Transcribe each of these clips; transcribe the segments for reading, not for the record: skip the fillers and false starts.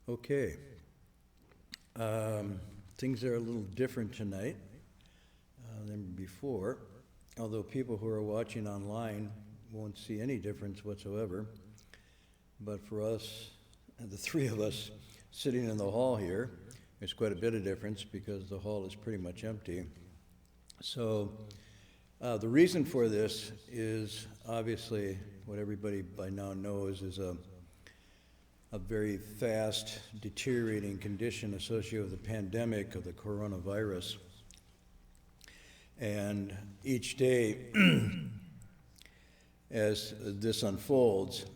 Okay. Things are a little different tonight than before, although people who are watching online won't see any difference whatsoever. But for us, the three of us sitting in the hall here, there's quite a bit of difference because the hall is pretty much empty. So the reason for this is obviously what everybody by now knows is a very fast deteriorating condition associated with the pandemic of the coronavirus. And each day, as this unfolds,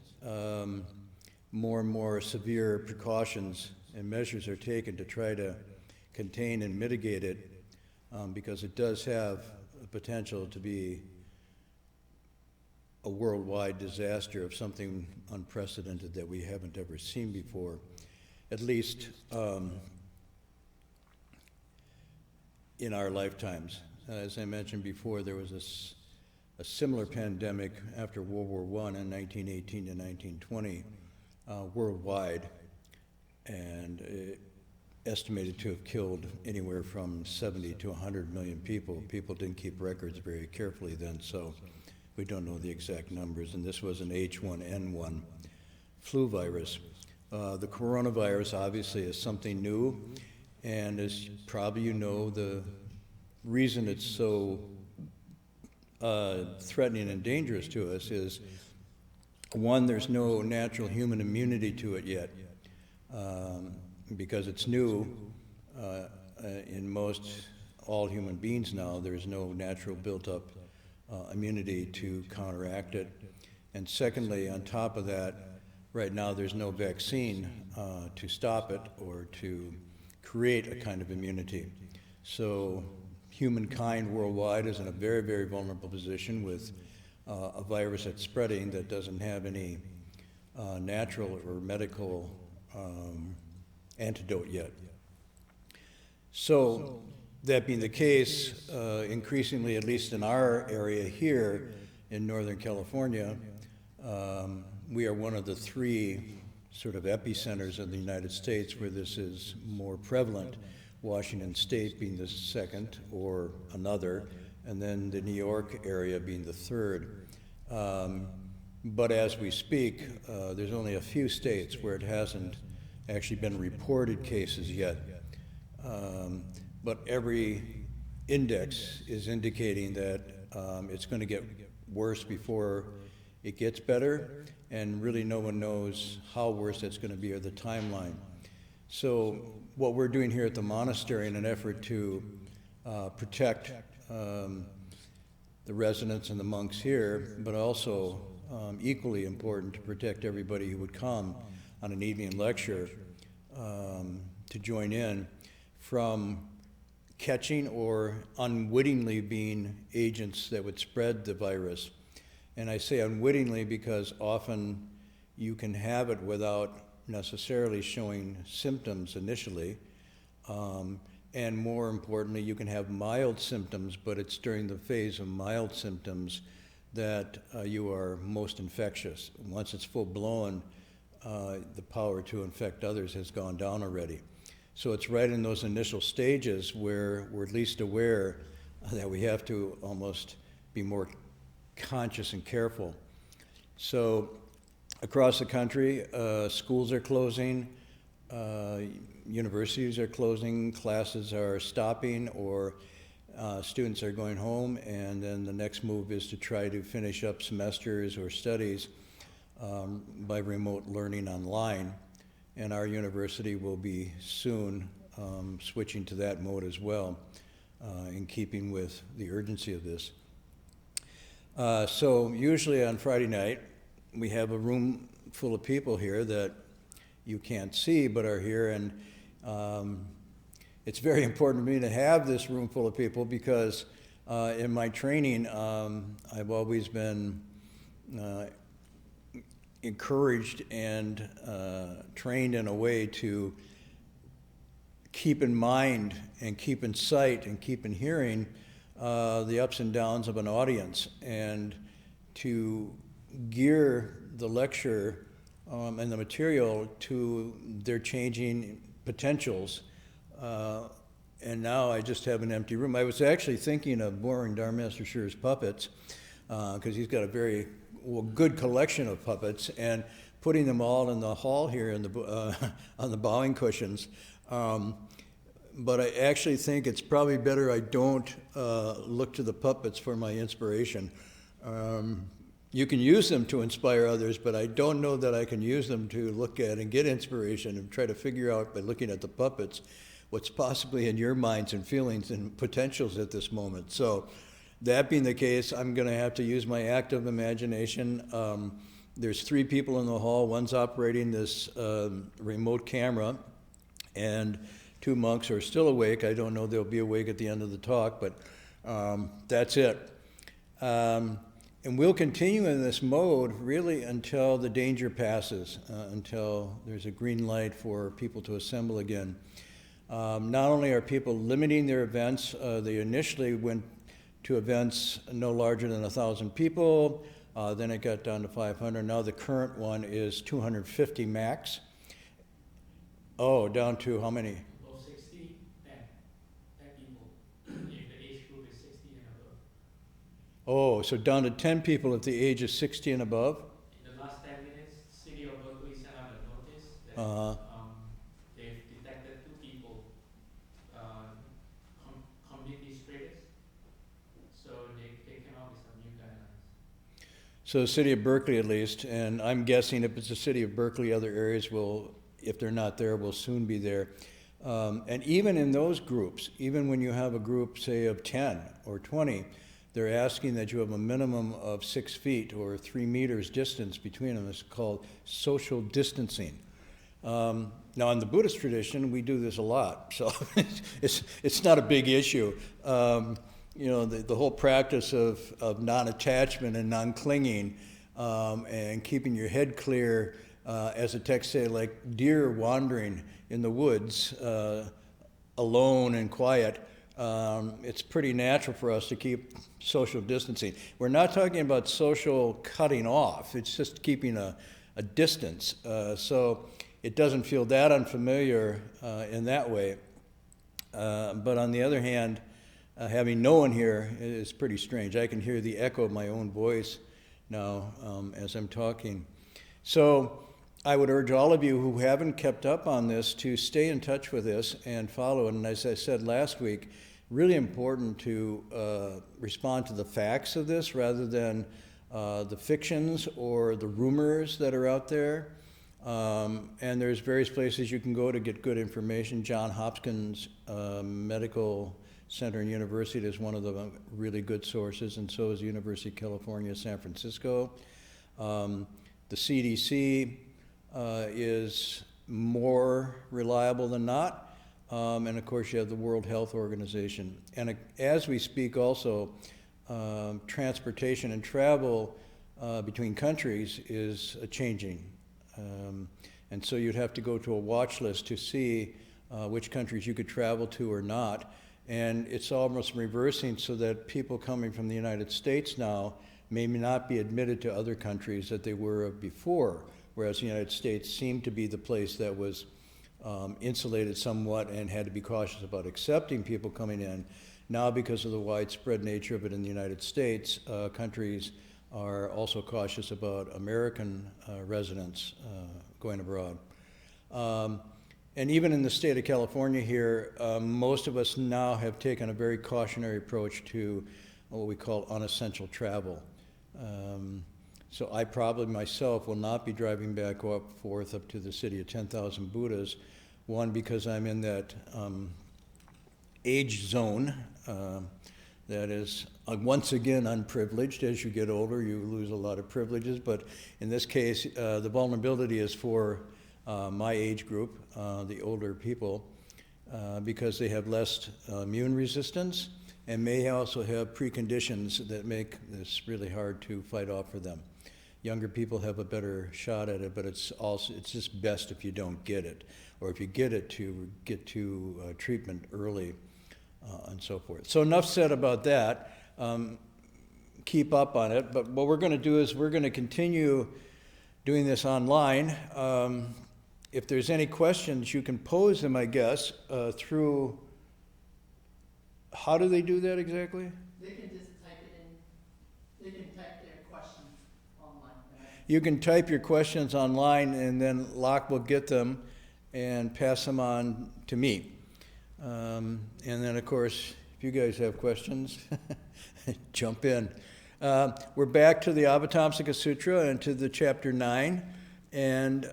more and more severe precautions and measures are taken to try to contain and mitigate it, because it does have the potential to be a worldwide disaster of something unprecedented that we haven't ever seen before, at least in our lifetimes. As I mentioned before, there was a similar pandemic after World War I in 1918 to 1920 worldwide, and estimated to have killed anywhere from 70 to 100 million people. People didn't keep records very carefully then, so we don't know the exact numbers, and this was an H1N1 flu virus. The coronavirus obviously is something new, and as probably you know, the reason it's so threatening and dangerous to us is, one, there's no natural human immunity to it yet, because it's new. In most all human beings now, there's no natural built-up immunity to counteract it. And secondly, on top of that, right now there's no vaccine to stop it or to create a kind of immunity. So humankind worldwide is in a very, very vulnerable position with a virus that's spreading that doesn't have any natural or medical antidote yet. So that being the case, increasingly, at least in our area here in Northern California, we are one of the three sort of epicenters of the United States where this is more prevalent, Washington State being the second or another, and then the New York area being the third. But as we speak, there's only a few states where it hasn't actually been reported cases yet. But every index is indicating that it's going to get worse before it gets better, and really no one knows how worse it's going to be or the timeline. So what we're doing here at the monastery in an effort to protect the residents and the monks here, but also equally important to protect everybody who would come on an evening lecture to join in from catching or unwittingly being agents that would spread the virus. And I say unwittingly because often you can have it without necessarily showing symptoms initially. And more importantly, you can have mild symptoms, but it's during the phase of mild symptoms that you are most infectious. Once it's full-blown, the power to infect others has gone down already. So it's right in those initial stages where we're at least aware that we have to almost be more conscious and careful. So across the country, schools are closing, universities are closing, classes are stopping, or students are going home, and then the next move is to try to finish up semesters or studies by remote learning online. And our university will be soon switching to that mode as well, in keeping with the urgency of this. So usually on Friday night, we have a room full of people here that you can't see but are here, and it's very important to me to have this room full of people because in my training, I've always been encouraged and trained in a way to keep in mind and keep in sight and keep in hearing the ups and downs of an audience, and to gear the lecture and the material to their changing potentials. And now I just have an empty room. I was actually thinking of borrowing Dharmaster Sure's puppets, because he's got a very good collection of puppets, and putting them all in the hall here in the, on the bowing cushions. But I actually think it's probably better I don't look to the puppets for my inspiration. You can use them to inspire others, but I don't know that I can use them to look at and get inspiration and try to figure out by looking at the puppets what's possibly in your minds and feelings and potentials at this moment. So that being the case, I'm going to have to use my active imagination. There's 3 people in the hall. One's operating this remote camera, and 2 monks are still awake. I don't know they'll be awake at the end of the talk, but that's it. And we'll continue in this mode really until the danger passes, until there's a green light for people to assemble again. Not only are people limiting their events, they initially went to events no larger than 1,000 people, then it got down to 500. Now the current one is 250 max. Oh, down to how many? 60, 10 people, if the age group is 60 and above. Oh, so down to 10 people if the age is 60 and above? In the last 10 minutes, City of Berkeley sent out a notice that they've detected 2 people community spreaders, so they came out with some new guidelines. So the city of Berkeley at least, and I'm guessing if it's the city of Berkeley, other areas will, if they're not there, will soon be there. And even in those groups, even when you have a group, say, of 10 or 20, they're asking that you have a minimum of 6 feet or 3 meters distance between them. It's called social distancing. Now, in the Buddhist tradition, we do this a lot, so it's not a big issue. You know, the whole practice of non-attachment and non-clinging, and keeping your head clear, as the text say, like deer wandering in the woods, alone and quiet. It's pretty natural for us to keep social distancing. We're not talking about social cutting off. It's just keeping a distance. So it doesn't feel that unfamiliar in that way. But on the other hand, having no one here is pretty strange. I can hear the echo of my own voice now as I'm talking. So I would urge all of you who haven't kept up on this to stay in touch with this and follow it. And as I said last week, really important to respond to the facts of this rather than the fictions or the rumors that are out there. And there's various places you can go to get good information. Johns Hopkins Medical Center and University is one of the really good sources, and so is the University of California, San Francisco. The CDC is more reliable than not. And of course you have the World Health Organization. And as we speak also, transportation and travel between countries is changing. And so you'd have to go to a watch list to see which countries you could travel to or not. And it's almost reversing so that people coming from the United States now may not be admitted to other countries that they were before, whereas the United States seemed to be the place that was insulated somewhat and had to be cautious about accepting people coming in. Now, because of the widespread nature of it in the United States, countries are also cautious about American residents going abroad. And even in the state of California here, most of us now have taken a very cautionary approach to what we call unessential travel. So I probably myself will not be driving back forth up to the city of 10,000 Buddhas. One, because I'm in that age zone that is once again unprivileged. As you get older, you lose a lot of privileges, but in this case, the vulnerability is for my age group, the older people, because they have less immune resistance and may also have preconditions that make this really hard to fight off for them. Younger people have a better shot at it, but it's just best if you don't get it, or if you get it, to get to treatment early and so forth. So enough said about that. Keep up on it, but what we're going to do is we're going to continue doing this online. If there's any questions, you can pose them, I guess, through, how do they do that exactly? They can just type it in, they can type their questions online. You can type your questions online, and then Locke will get them and pass them on to me. And then, of course, if you guys have questions, jump in. We're back to the Avatamsaka Sutra and to the chapter 9. And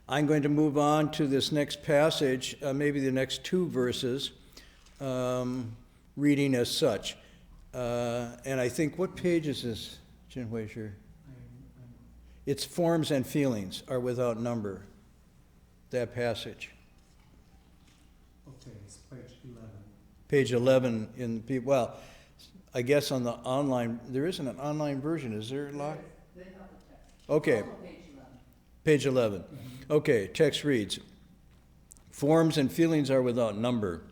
I'm going to move on to this next passage, maybe the next 2 verses, reading as such. And I think, what page is this, Jin Hui Shi? Its forms and feelings are without number, that passage. Okay, it's page 11. Page 11 in the, well, I guess on the online, there isn't an online version, is there, Locke? They have the text. Okay. Also page 11. Page 11. Okay, text reads, forms and feelings are without number.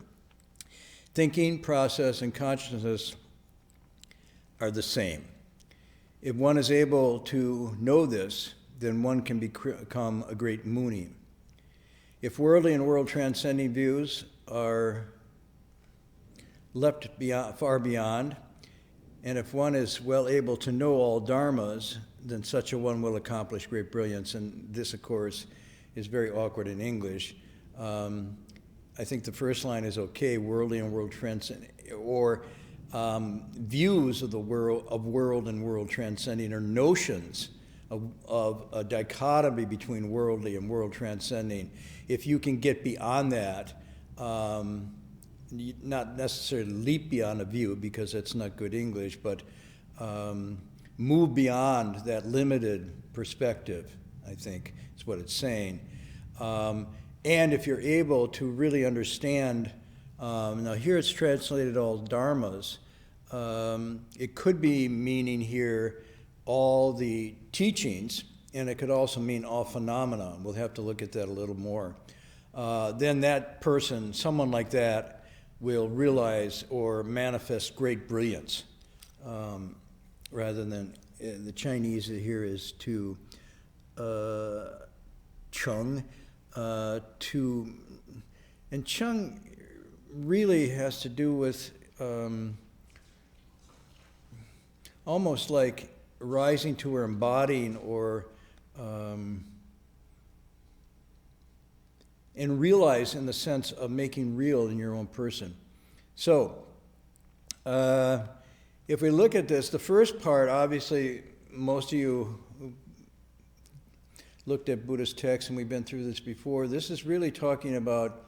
Thinking, process, and consciousness are the same. If one is able to know this, then one can become a great Muni. If worldly and world-transcending views are left far beyond, and if one is well able to know all dharmas, then such a one will accomplish great brilliance. And this, of course, is very awkward in English. I think the first line is okay, worldly and world transcending, or views of the world and world transcending, or notions of a dichotomy between worldly and world transcending. If you can get beyond that, not necessarily leap beyond a view, because that's not good English, but move beyond that limited perspective, I think is what it's saying. And if you're able to really understand, now here it's translated all dharmas, it could be meaning here all the teachings, and it could also mean all phenomena. We'll have to look at that a little more. Then that person, someone like that, will realize or manifest great brilliance, rather than, the Chinese here is to Chung, and Chung really has to do with almost like rising to or embodying or and realize in the sense of making real in your own person. So, if we look at this, the first part, obviously, most of you who looked at Buddhist texts, and we've been through this before, this is really talking about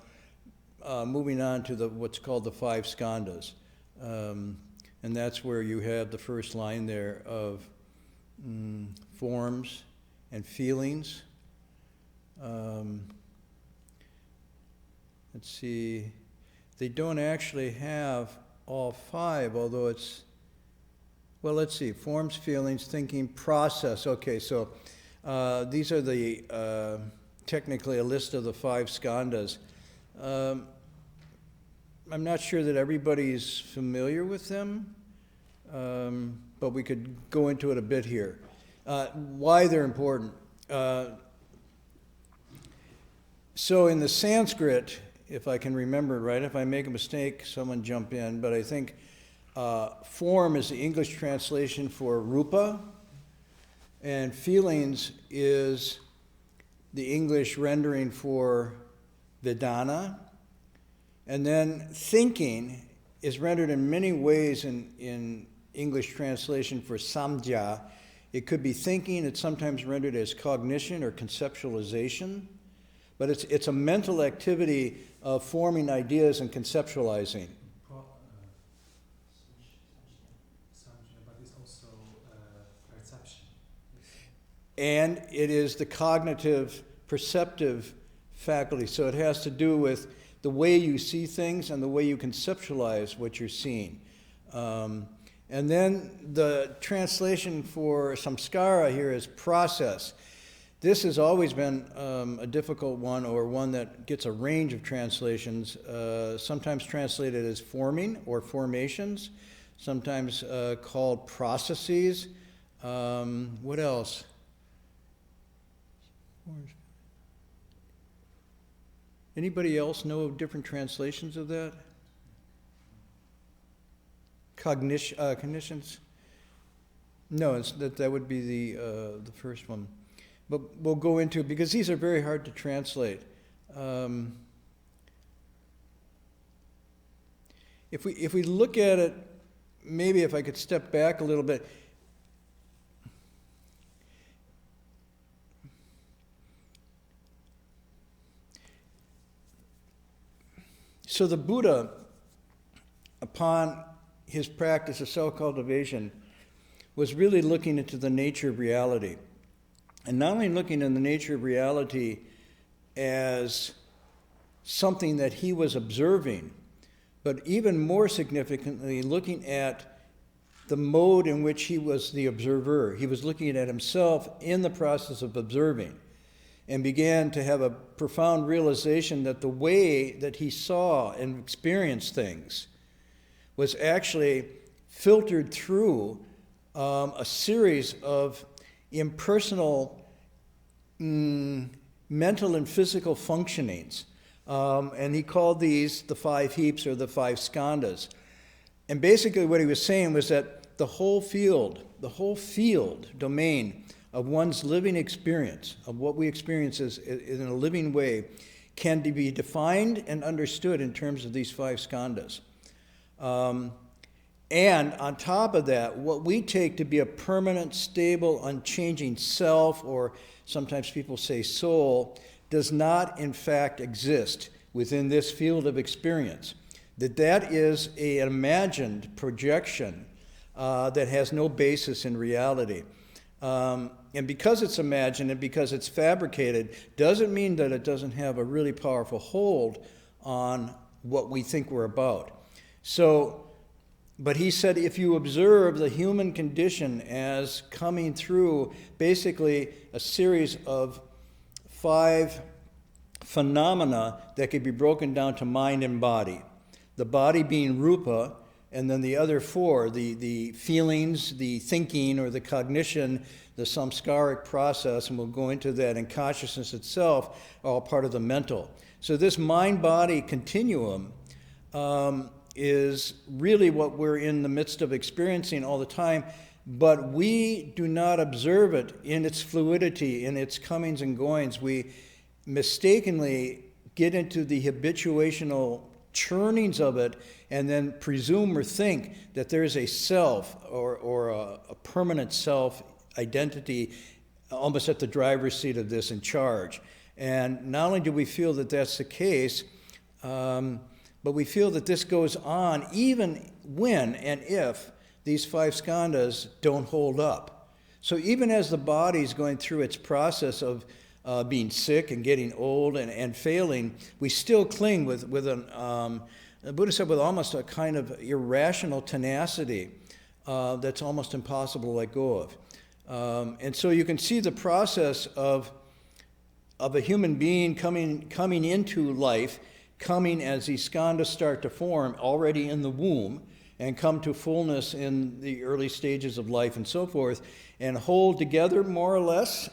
moving on to what's called the Five Skandhas. And that's where you have the first line there of forms and feelings. Let's see, they don't actually have all 5, although it's, well, let's see, forms, feelings, thinking, process. Okay, so these are the, technically a list of the 5 skandhas. I'm not sure that everybody's familiar with them, but we could go into it a bit here. Why they're important. So in the Sanskrit, if I can remember it right, if I make a mistake, someone jump in, but I think form is the English translation for rupa, and feelings is the English rendering for vedana, and then thinking is rendered in many ways in English translation for samjha. It could be thinking, it's sometimes rendered as cognition or conceptualization, but it's a mental activity of forming ideas and conceptualizing. But it's also perception. And it is the cognitive, perceptive faculty. So it has to do with the way you see things and the way you conceptualize what you're seeing. And then the translation for samskara here is process. This has always been a difficult one, or one that gets a range of translations, sometimes translated as forming or formations, sometimes called processes, What else? Anybody else know of different translations of that? Cognitions? No, that would be the first one. But we'll go into it because these are very hard to translate. If we look at it, maybe if I could step back a little bit. So the Buddha, upon his practice of self-cultivation, was really looking into the nature of reality. And not only looking in the nature of reality as something that he was observing, but even more significantly, looking at the mode in which he was the observer. He was looking at himself in the process of observing, and began to have a profound realization that the way that he saw and experienced things was actually filtered through a series of impersonal mental and physical functionings. And he called these the five heaps or the five skandhas. And basically what he was saying was that the whole field domain of one's living experience, of what we experience as, in a living way, can be defined and understood in terms of these five skandhas. And on top of that, what we take to be a permanent, stable, unchanging self, or sometimes people say soul, does not in fact exist within this field of experience. That is an imagined projection that has no basis in reality. And because it's imagined and because it's fabricated, doesn't mean that it doesn't have a really powerful hold on what we think we're about. But he said if you observe the human condition as coming through basically a series of five phenomena that could be broken down to mind and body, the body being rupa, and then the other four, the feelings, the thinking or the cognition, the samskaric process, and we'll go into that, and consciousness itself are all part of the mental. So this mind-body continuum is really what we're in the midst of experiencing all the time, but we do not observe it in its fluidity, in its comings and goings. We mistakenly get into the habituational churnings of it and then presume or think that there is a self or a permanent self identity almost at the driver's seat of this, in charge. And not only do we feel that that's the case, but we feel that this goes on even when and if these five skandhas don't hold up. So even as the body's going through its process of being sick and getting old and failing, we still cling with an, the Buddha said, with almost a kind of irrational tenacity that's almost impossible to let go of. And so you can see the process of a human being coming into life, coming as these skandhas start to form already in the womb and come to fullness in the early stages of life and so forth, and hold together more or less,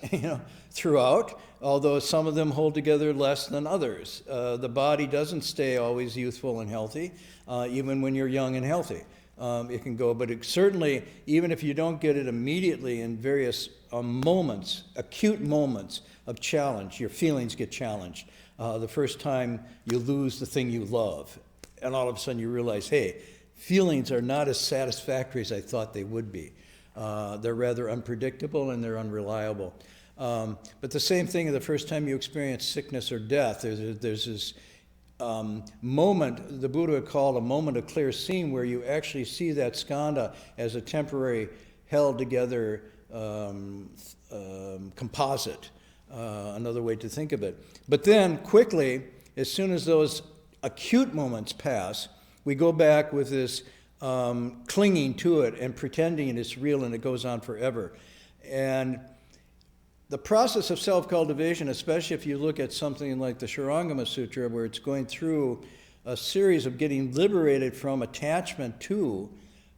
throughout, although some of them hold together less than others. The body doesn't stay always youthful and healthy, even when you're young and healthy. It can go, but it certainly, even if you don't get it immediately in various moments, acute moments of challenge, your feelings get challenged. The first time you lose the thing you love, and all of a sudden you realize, hey, feelings are not as satisfactory as I thought they would be. They're rather unpredictable and they're unreliable. But the same thing the first time you experience sickness or death, there's this moment, the Buddha called a moment of clear seeing, where you actually see that skandha as a temporary held together composite, another way to think of it. But then quickly, as soon as those acute moments pass, we go back with this clinging to it and pretending it's real, and it goes on forever. And the process of self-cultivation, especially if you look at something like the Shurangama Sutra, where it's going through a series of getting liberated from attachment to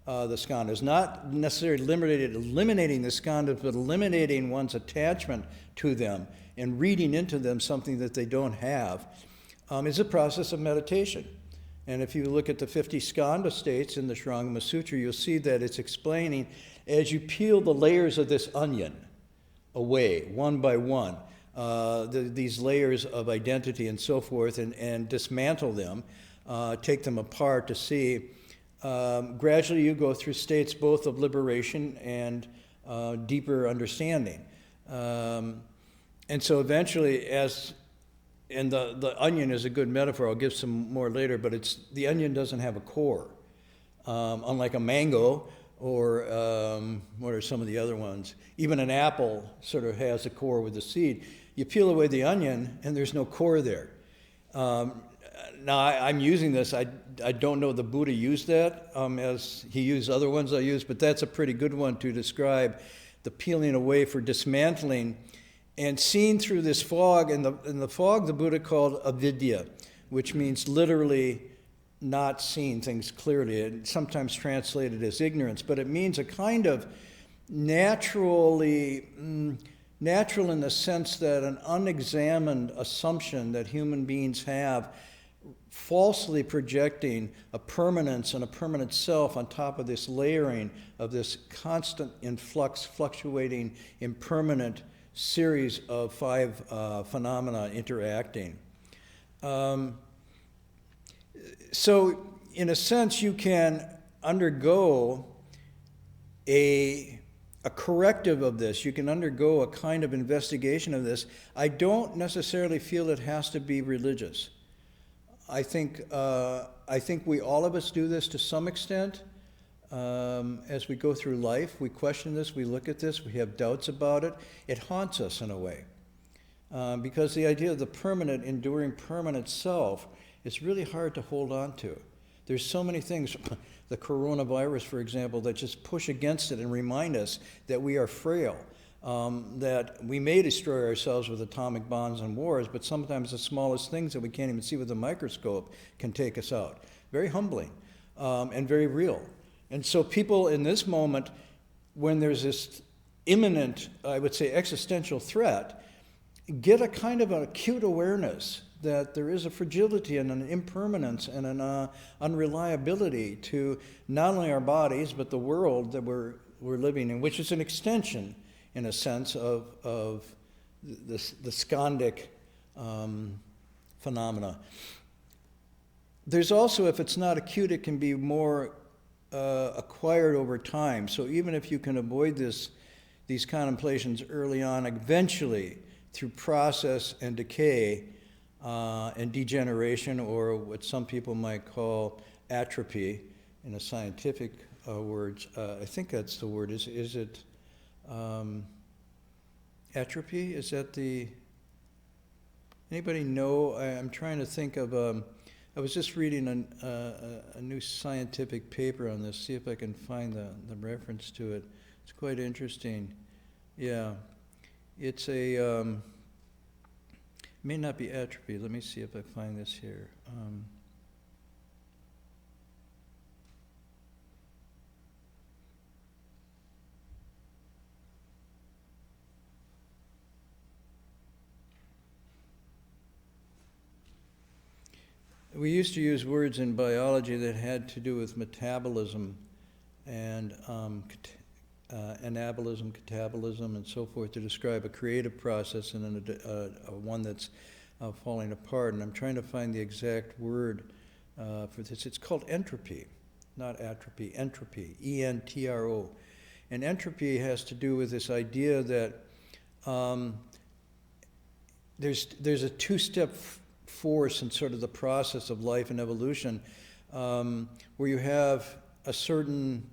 the skandhas. Not necessarily eliminating the skandhas, but eliminating one's attachment to them and reading into them something that they don't have, is a process of meditation. And if you look at the 50 skandha states in the Shrangama Sutra, you'll see that it's explaining, as you peel the layers of this onion away, one by one, these layers of identity and so forth, and dismantle them, take them apart to see, gradually you go through states both of liberation and deeper understanding. And so eventually, and the onion is a good metaphor, I'll give some more later, but the onion doesn't have a core, unlike a mango or what are some of the other ones. Even an apple sort of has a core with a seed. You peel away the onion and there's no core there. Now I'm using this, I don't know the Buddha used that as he used other ones I use, but that's a pretty good one to describe the peeling away for dismantling and seeing through this fog. And the fog the Buddha called avidya, which means literally not seeing things clearly, and sometimes translated as ignorance, but it means a kind of natural in the sense that an unexamined assumption that human beings have, falsely projecting a permanence and a permanent self on top of this layering of this constant influx, fluctuating, impermanent series of five phenomena interacting. So in a sense, you can undergo a corrective of this. You can undergo a kind of investigation of this. I don't necessarily feel it has to be religious. I think we, all of us, do this to some extent. As we go through life, we question this, we look at this, we have doubts about it. It haunts us in a way. Because the idea of the permanent, enduring, permanent self is really hard to hold on to. There's so many things, the coronavirus, for example, that just push against it and remind us that we are frail, that we may destroy ourselves with atomic bombs and wars, but sometimes the smallest things that we can't even see with a microscope can take us out. Very humbling and very real. And so people in this moment, when there's this imminent, I would say, existential threat, get a kind of an acute awareness that there is a fragility and an impermanence and an unreliability to not only our bodies, but the world that we're living in, which is an extension, in a sense, of the skandhic phenomena. There's also, if it's not acute, it can be more acquired over time. So even if you can avoid these contemplations early on, eventually, through process and decay and degeneration, or what some people might call atrophy, in a scientific words, I think that's the word. Is it atrophy? Is that the? Anybody know? I'm trying to think of. I was just reading a new scientific paper on this. See if I can find the reference to it. It's quite interesting. Yeah, it's a. May not be atrophy. Let me see if I find this here. We used to use words in biology that had to do with metabolism and anabolism, catabolism, and so forth to describe a creative process and one that's falling apart. And I'm trying to find the exact word for this. It's called entropy, not atrophy, entropy, E-N-T-R-O. And entropy has to do with this idea that there's a two-step force in sort of the process of life and evolution, where you have a certain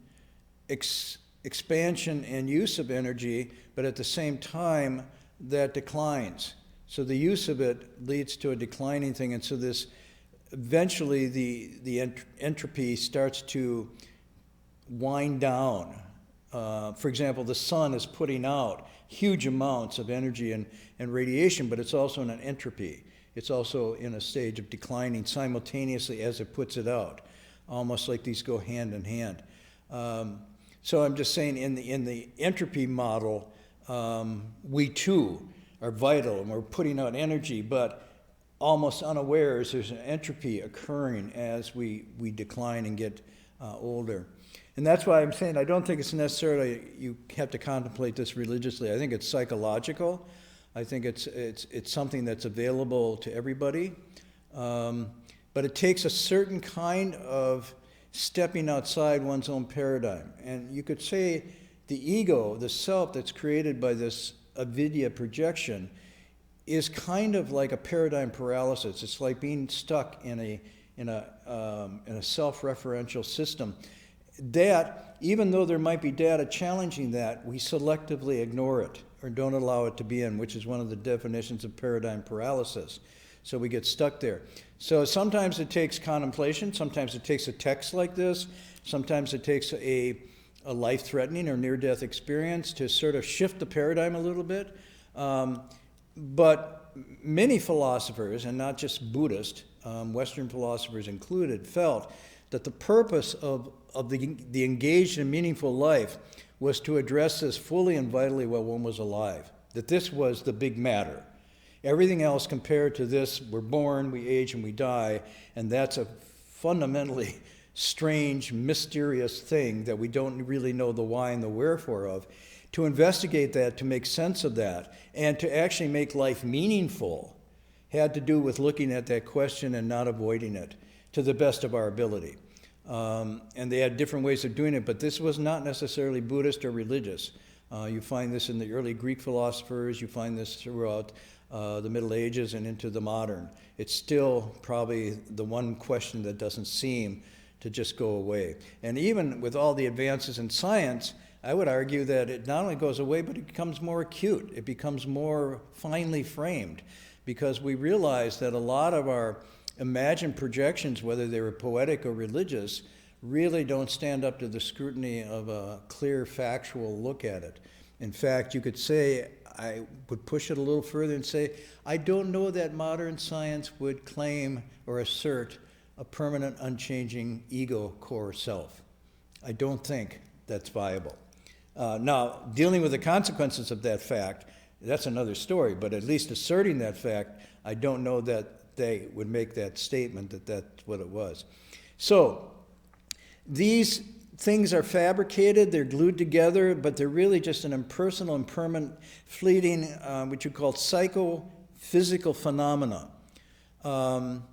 expansion and use of energy, but at the same time that declines. So the use of it leads to a declining thing, and so this eventually the entropy starts to wind down. For example, the sun is putting out huge amounts of energy and radiation, but it's also in an entropy. It's also in a stage of declining simultaneously as it puts it out, almost like these go hand in hand. So I'm just saying in the entropy model, we too are vital and we're putting out energy, but almost unawares there's an entropy occurring as we decline and get older. And that's why I'm saying I don't think it's necessarily you have to contemplate this religiously. I think it's psychological. I think it's something that's available to everybody. But it takes a certain kind of stepping outside one's own paradigm. And you could say the ego, the self that's created by this avidya projection, is kind of like a paradigm paralysis. It's like being stuck in a self-referential system that, even though there might be data challenging that, we selectively ignore it or don't allow it to be in, which is one of the definitions of paradigm paralysis. So we get stuck there. So sometimes it takes contemplation, sometimes it takes a text like this, sometimes it takes a life-threatening or near-death experience to sort of shift the paradigm a little bit. But many philosophers, and not just Buddhist, Western philosophers included, felt that the purpose of the engaged and meaningful life was to address this fully and vitally while one was alive, that this was the big matter. Everything else compared to this, we're born, we age, and we die, and that's a fundamentally strange, mysterious thing that we don't really know the why and the wherefore of. To investigate that, to make sense of that, and to actually make life meaningful had to do with looking at that question and not avoiding it to the best of our ability. And they had different ways of doing it, but this was not necessarily Buddhist or religious. You find this in the early Greek philosophers, you find this throughout the Middle Ages and into the modern. It's still probably the one question that doesn't seem to just go away. And even with all the advances in science, I would argue that it not only goes away, but it becomes more acute. It becomes more finely framed because we realize that a lot of our imagined projections, whether they were poetic or religious, really don't stand up to the scrutiny of a clear, factual look at it. In fact, you could say, I would push it a little further and say, I don't know that modern science would claim or assert a permanent, unchanging ego core self. I don't think that's viable. Now, dealing with the consequences of that fact, that's another story, but at least asserting that fact, I don't know that they would make that statement that that's what it was. So, these things are fabricated, they're glued together, but they're really just an impersonal, impermanent, fleeting, what you call psychophysical phenomena. And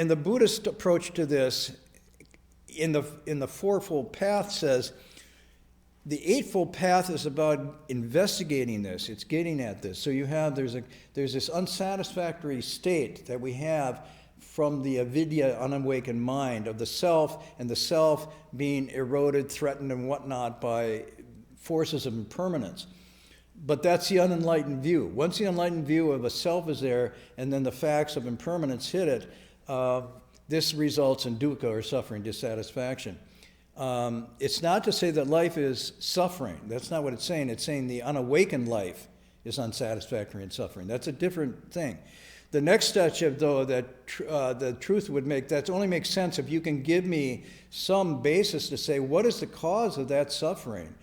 the Buddhist approach to this, in the Fourfold Path, says the Eightfold Path is about investigating this. It's getting at this. So you have there's this unsatisfactory state that we have from the avidya, unawakened mind of the self, and the self being eroded, threatened, and whatnot by forces of impermanence. But that's the unenlightened view. Once the enlightened view of a self is there, and then the facts of impermanence hit it, this results in dukkha, or suffering, dissatisfaction. It's not to say that life is suffering. That's not what it's saying. It's saying the unawakened life is unsatisfactory and suffering. That's a different thing. The next step, though, that the truth would make, that only makes sense if you can give me some basis to say, what is the cause of that suffering?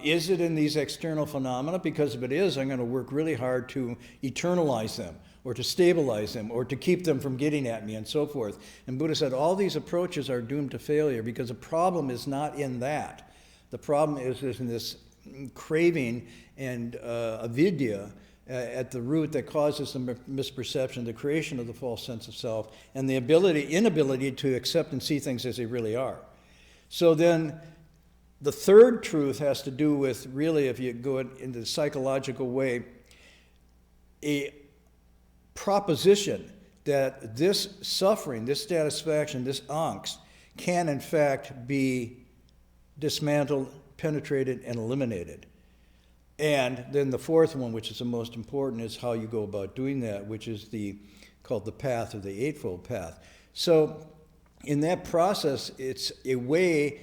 Is it in these external phenomena? Because if it is, I'm going to work really hard to eternalize them, or to stabilize them, or to keep them from getting at me, and so forth. And Buddha said all these approaches are doomed to failure because the problem is not in that. The problem is in this craving and avidya at the root that causes the misperception, the creation of the false sense of self, and the inability to accept and see things as they really are. So then the third truth has to do with, really, if you go into the psychological way, a proposition that this suffering, this dissatisfaction, this angst can in fact be dismantled, penetrated, and eliminated. And then the fourth one, which is the most important, is how you go about doing that, which is called the path, or the Eightfold Path. So in that process, it's a way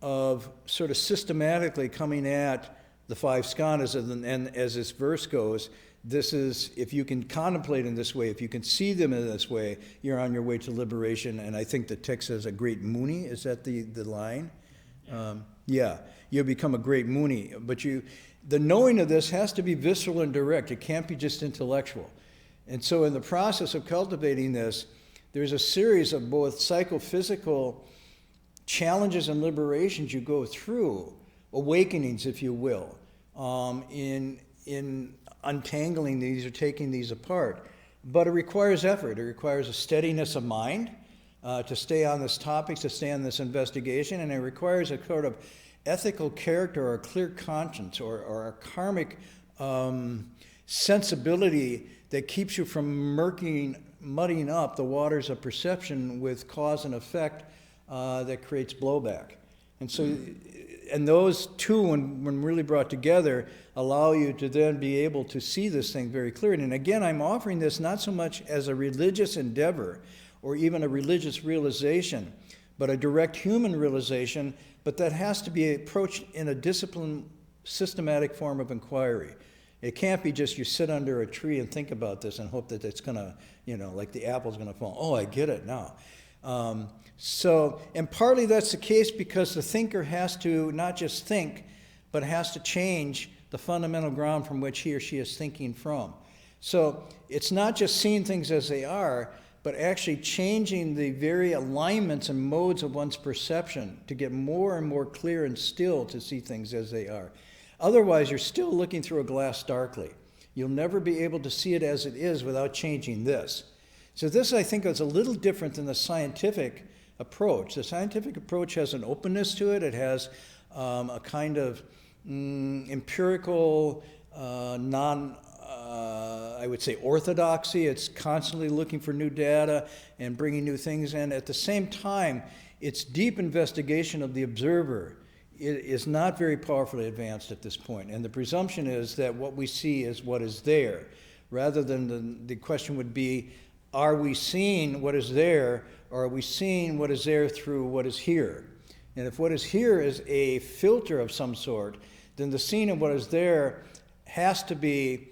of sort of systematically coming at the Five Skandhas, and as this verse goes, this is, if you can contemplate in this way, if you can see them in this way, you're on your way to liberation. And I think the text says a great muni. Is that the line? Yeah, you become a great Muni, but the knowing of this has to be visceral and direct. It can't be just intellectual. And so in the process of cultivating this, there's a series of both psychophysical challenges and liberations you go through, awakenings, if you will, in untangling these or taking these apart. But it requires effort. It requires a steadiness of mind to stay on this topic, to stay on this investigation, and it requires a sort of ethical character or a clear conscience or a karmic sensibility that keeps you from muddying up the waters of perception with cause and effect that creates blowback. And so, and those two, when really brought together, allow you to then be able to see this thing very clearly. And again, I'm offering this not so much as a religious endeavor or even a religious realization, but a direct human realization, but that has to be approached in a disciplined, systematic form of inquiry. It can't be just you sit under a tree and think about this and hope that it's going to, like the apple's going to fall. Oh, I get it now. And partly that's the case because the thinker has to not just think, but has to change the fundamental ground from which he or she is thinking from. So it's not just seeing things as they are, but actually changing the very alignments and modes of one's perception to get more and more clear and still to see things as they are. Otherwise, you're still looking through a glass darkly. You'll never be able to see it as it is without changing this. So this, I think, is a little different than the scientific approach. The scientific approach has an openness to it. It has a kind of empirical, I would say orthodoxy. It's constantly looking for new data and bringing new things in. At the same time, its deep investigation of the observer is not very powerfully advanced at this point. And the presumption is that what we see is what is there, rather than the question would be, are we seeing what is there, or are we seeing what is there through what is here? And if what is here is a filter of some sort, then the seeing of what is there has to be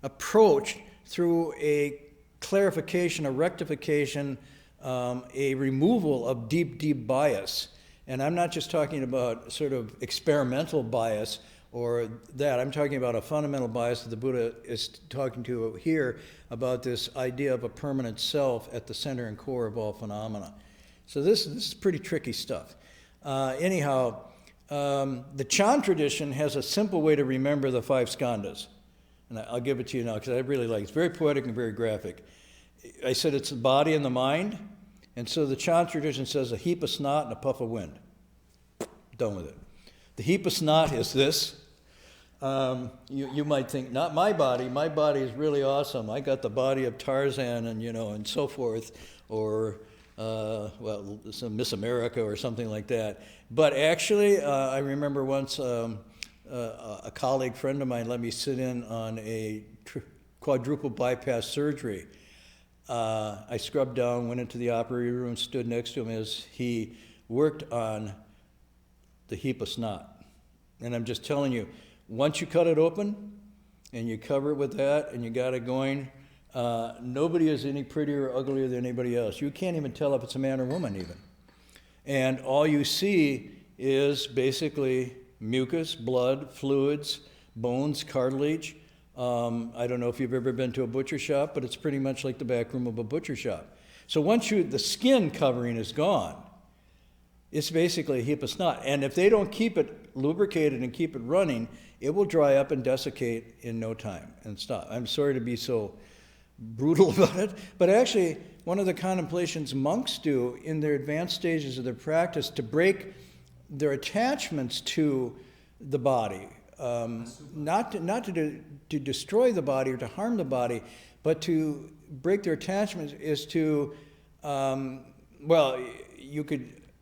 approached through a clarification, a rectification, a removal of deep, deep bias. And I'm not just talking about sort of experimental bias or that. I'm talking about a fundamental bias that the Buddha is talking to here about this idea of a permanent self at the center and core of all phenomena. So this is pretty tricky stuff. Anyhow, the Chan tradition has a simple way to remember the Five Skandhas. And I'll give it to you now because I really like it. It's very poetic and very graphic. I said it's the body and the mind. And so the Chan tradition says a heap of snot and a puff of wind. Done with it. The heap of snot is this. You might think, not my body. My body is really awesome. I got the body of Tarzan and, and so forth. Or, some Miss America or something like that. But actually, I remember once a colleague friend of mine let me sit in on a quadruple bypass surgery. I scrubbed down, went into the operating room, stood next to him as he worked on the heap of snot. And I'm just telling you, once you cut it open and you cover it with that and you got it going, nobody is any prettier or uglier than anybody else. You can't even tell if it's a man or woman even. And all you see is basically mucus, blood, fluids, bones, cartilage. I don't know if you've ever been to a butcher shop, but it's pretty much like the back room of a butcher shop. So once the skin covering is gone, it's basically a heap of snot. And if they don't keep it lubricated and keep it running, it will dry up and desiccate in no time and stop. I'm sorry to be so brutal about it, but actually one of the contemplations monks do in their advanced stages of their practice to break their attachments to the body, not to destroy the body or to harm the body, but to break their attachments is to,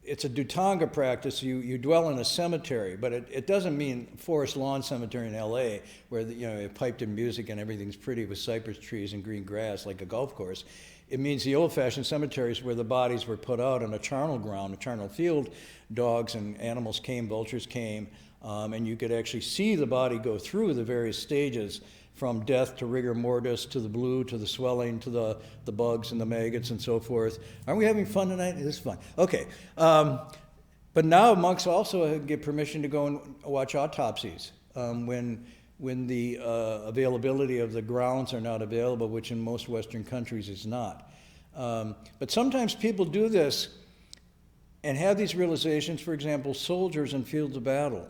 it's a Dutanga practice. You dwell in a cemetery, but it doesn't mean Forest Lawn Cemetery in L.A. where you piped in music and everything's pretty with cypress trees and green grass like a golf course. It means the old-fashioned cemeteries where the bodies were put out on a charnel ground, a charnel field. Dogs and animals came, vultures came, and you could actually see the body go through the various stages from death to rigor mortis to the blue to the swelling to the bugs and the maggots and so forth. Aren't we having fun tonight? It is fun. Okay. But now monks also get permission to go and watch autopsies when the availability of the grounds are not available, which in most Western countries is not. But sometimes people do this and have these realizations. For example, soldiers in fields of battle.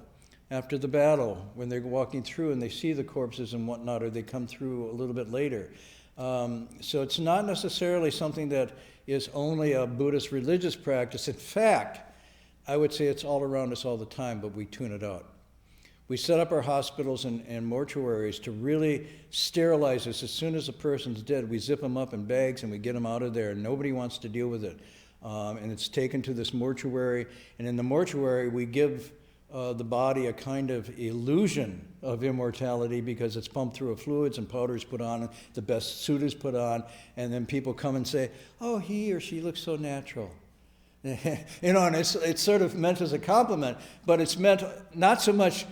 After the battle, when they're walking through and they see the corpses and whatnot, or they come through a little bit later. So it's not necessarily something that is only a Buddhist religious practice. In fact, I would say it's all around us all the time, but we tune it out. We set up our hospitals and mortuaries to really sterilize this. As soon as a person's dead, we zip them up in bags and we get them out of there, and nobody wants to deal with it. And it's taken to this mortuary, and in the mortuary we give the body a kind of illusion of immortality because it's pumped through with fluids and powder is put on, and the best suit is put on, and then people come and say, oh, he or she looks so natural. You know, and it's sort of meant as a compliment, but it's meant not so much,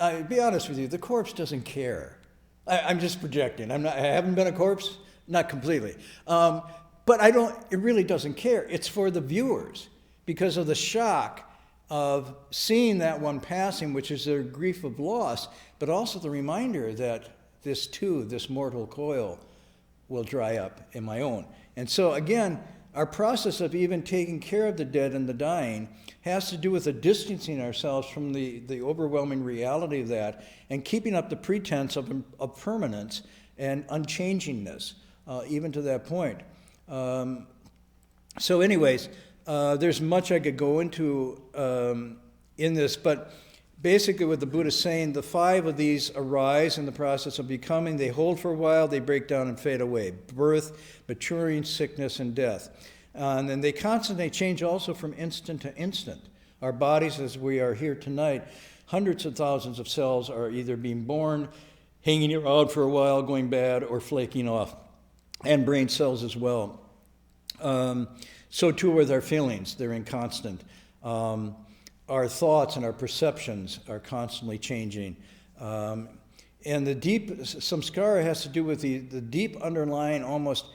I'll be honest with you, the corpse doesn't care. I'm just projecting. I haven't been a corpse, not completely. But it really doesn't care. It's for the viewers because of the shock of seeing that one passing, which is their grief of loss, but also the reminder that this too, this mortal coil, will dry up in my own. And so again, our process of even taking care of the dead and the dying has to do with the distancing ourselves from the overwhelming reality of that and keeping up the pretense of permanence and unchangingness, even to that point. So anyways, there's much I could go into in this, but basically what the Buddha is saying, the 5 of these arise in the process of becoming. They hold for a while, they break down and fade away. Birth, maturing, sickness, and death. And then they constantly change also from instant to instant. Our bodies, as we are here tonight, hundreds of thousands of cells are either being born, hanging around for a while, going bad, or flaking off. And brain cells as well. So too with our feelings, they're inconstant. Our thoughts and our perceptions are constantly changing. And the deep samskara has to do with the deep underlying, almost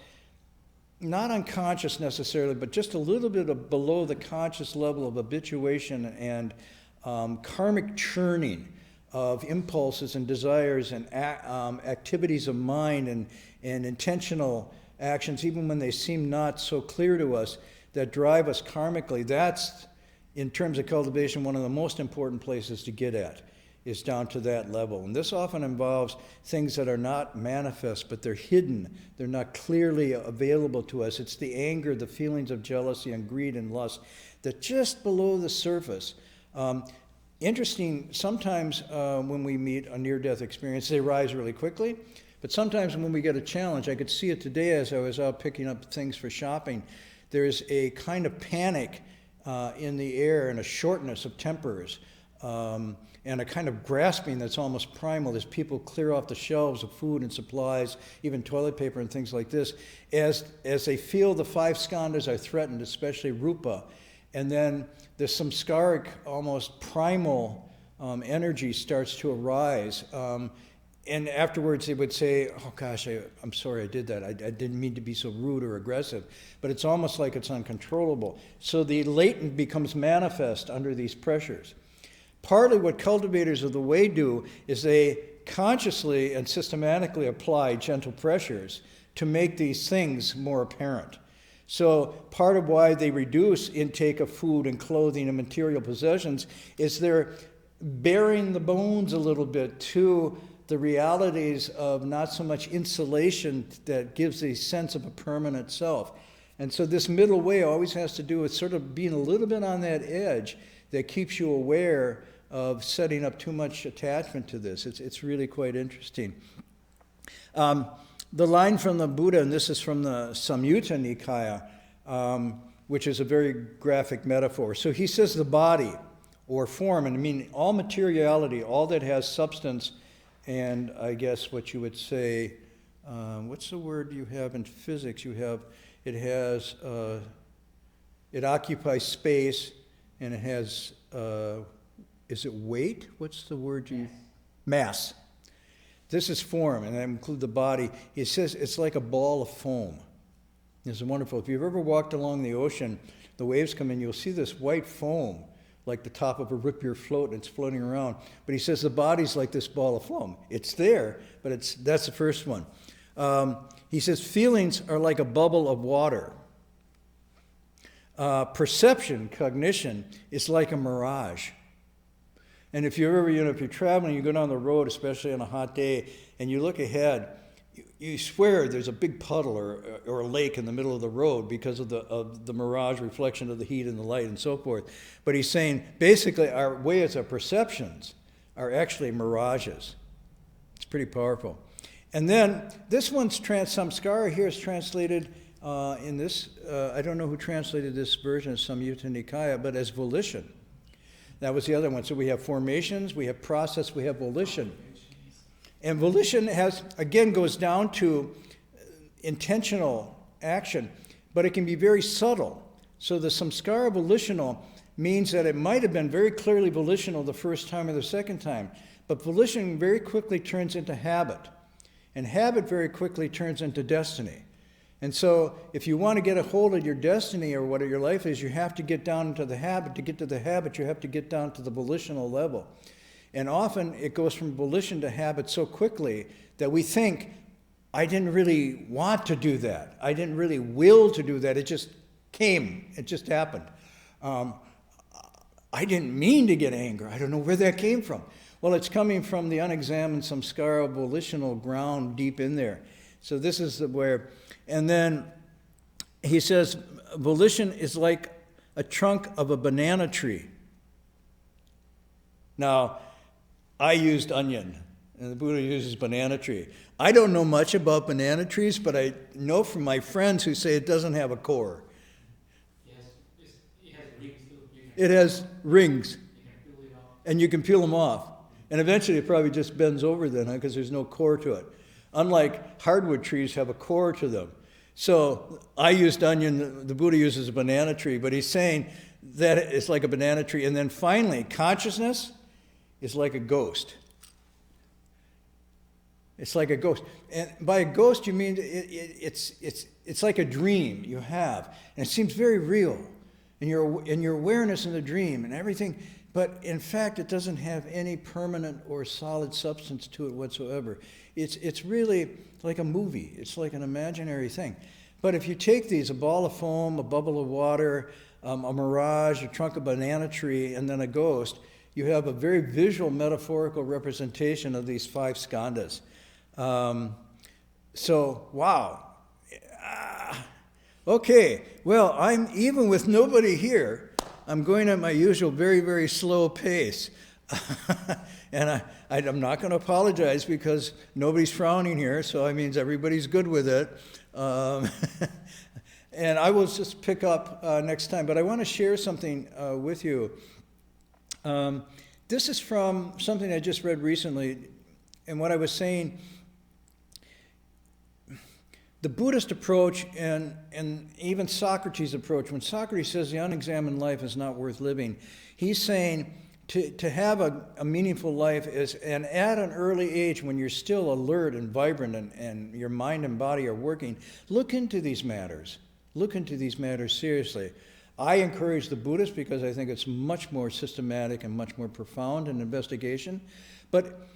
not unconscious necessarily, but just a little bit below the conscious level of habituation and karmic churning of impulses and desires and activities of mind and intentional actions, even when they seem not so clear to us, that drive us karmically. That's, in terms of cultivation, one of the most important places to get at, is down to that level. And this often involves things that are not manifest, but they're hidden. They're not clearly available to us. It's the anger, the feelings of jealousy and greed and lust that just below the surface. Interesting, sometimes when we meet a near-death experience, they rise really quickly. But sometimes when we get a challenge, I could see it today as I was out picking up things for shopping, there's a kind of panic in the air and a shortness of tempers and a kind of grasping that's almost primal as people clear off the shelves of food and supplies, even toilet paper and things like this, as they feel the 5 skandhas are threatened, especially rupa. And then the samskaric, almost primal energy starts to arise. And afterwards they would say, oh gosh, I'm sorry I did that. I didn't mean to be so rude or aggressive. But it's almost like it's uncontrollable. So the latent becomes manifest under these pressures. Partly what cultivators of the way do is they consciously and systematically apply gentle pressures to make these things more apparent. So part of why they reduce intake of food and clothing and material possessions is they're baring the bones a little bit to the realities of not so much insulation that gives a sense of a permanent self. And so this middle way always has to do with sort of being a little bit on that edge that keeps you aware of setting up too much attachment to this. It's really quite interesting. The line from the Buddha, and this is from the Samyutta Nikaya, which is a very graphic metaphor. So he says the body or form, and I mean all materiality, all that has substance, and I guess what you would say, what's the word you have in physics? It occupies space, and it has, is it weight? What's the word you? Mass. This is form, and I include the body. He says it's like a ball of foam. This is wonderful. If you've ever walked along the ocean, the waves come in, you'll see this white foam, like the top of a root beer float, and it's floating around. But he says the body's like this ball of foam. It's there, but that's the first one. He says feelings are like a bubble of water. Perception, cognition, is like a mirage. And if you're ever, if you're traveling, you go down the road, especially on a hot day, and you look ahead, you swear there's a big puddle or a lake in the middle of the road because of the mirage reflection of the heat and the light and so forth. But he's saying basically our ways of perceptions are actually mirages. It's pretty powerful. And then this one's samskara here is translated in this, I don't know who translated this version of Samyutta Nikaya, but as volition. That was the other one. So we have formations, we have process, we have volition. And volition goes down to intentional action, but it can be very subtle. So the samskara volitional means that it might have been very clearly volitional the first time or the second time, but volition very quickly turns into habit, and habit very quickly turns into destiny. And so if you want to get a hold of your destiny or what your life is, you have to get down into the habit. To get to the habit, you have to get down to the volitional level. And often it goes from volition to habit so quickly that we think, I didn't really want to do that. I didn't really will to do that. It just came. It just happened. I didn't mean to get anger. I don't know where that came from. Well, it's coming from the unexamined samskara volitional ground deep in there. So this is where, and then he says, volition is like a trunk of a banana tree. Now, I used onion, and the Buddha uses banana tree. I don't know much about banana trees, but I know from my friends who say it doesn't have a core. Yes, it has rings too. It has rings, You can peel it off. and you can peel them off. And eventually it probably just bends over then, because there's no core to it. Unlike hardwood trees have a core to them. So I used onion, the Buddha uses a banana tree, but he's saying that it's like a banana tree. And then finally, consciousness is like a ghost. It's like a ghost. And by a ghost, you mean it's like a dream you have. And it seems very real. And your awareness in the dream and everything. But in fact, it doesn't have any permanent or solid substance to it whatsoever. It's really like a movie. It's like an imaginary thing. But if you take these, a ball of foam, a bubble of water, a mirage, a trunk of banana tree, and then a ghost, you have a very visual, metaphorical representation of these five skandhas. So, wow. Okay, well, I'm even with nobody here, I'm going at my usual very, very slow pace. And I'm not going to apologize because nobody's frowning here, so that means everybody's good with it. And I will just pick up next time. But I want to share something with you. This is from something I just read recently. And what I was saying, the Buddhist approach and even Socrates' approach, when Socrates says the unexamined life is not worth living, he's saying to have a meaningful life is, and at an early age when you're still alert and vibrant and your mind and body are working, look into these matters. Look into these matters seriously. I encourage the Buddhists because I think it's much more systematic and much more profound in investigation. But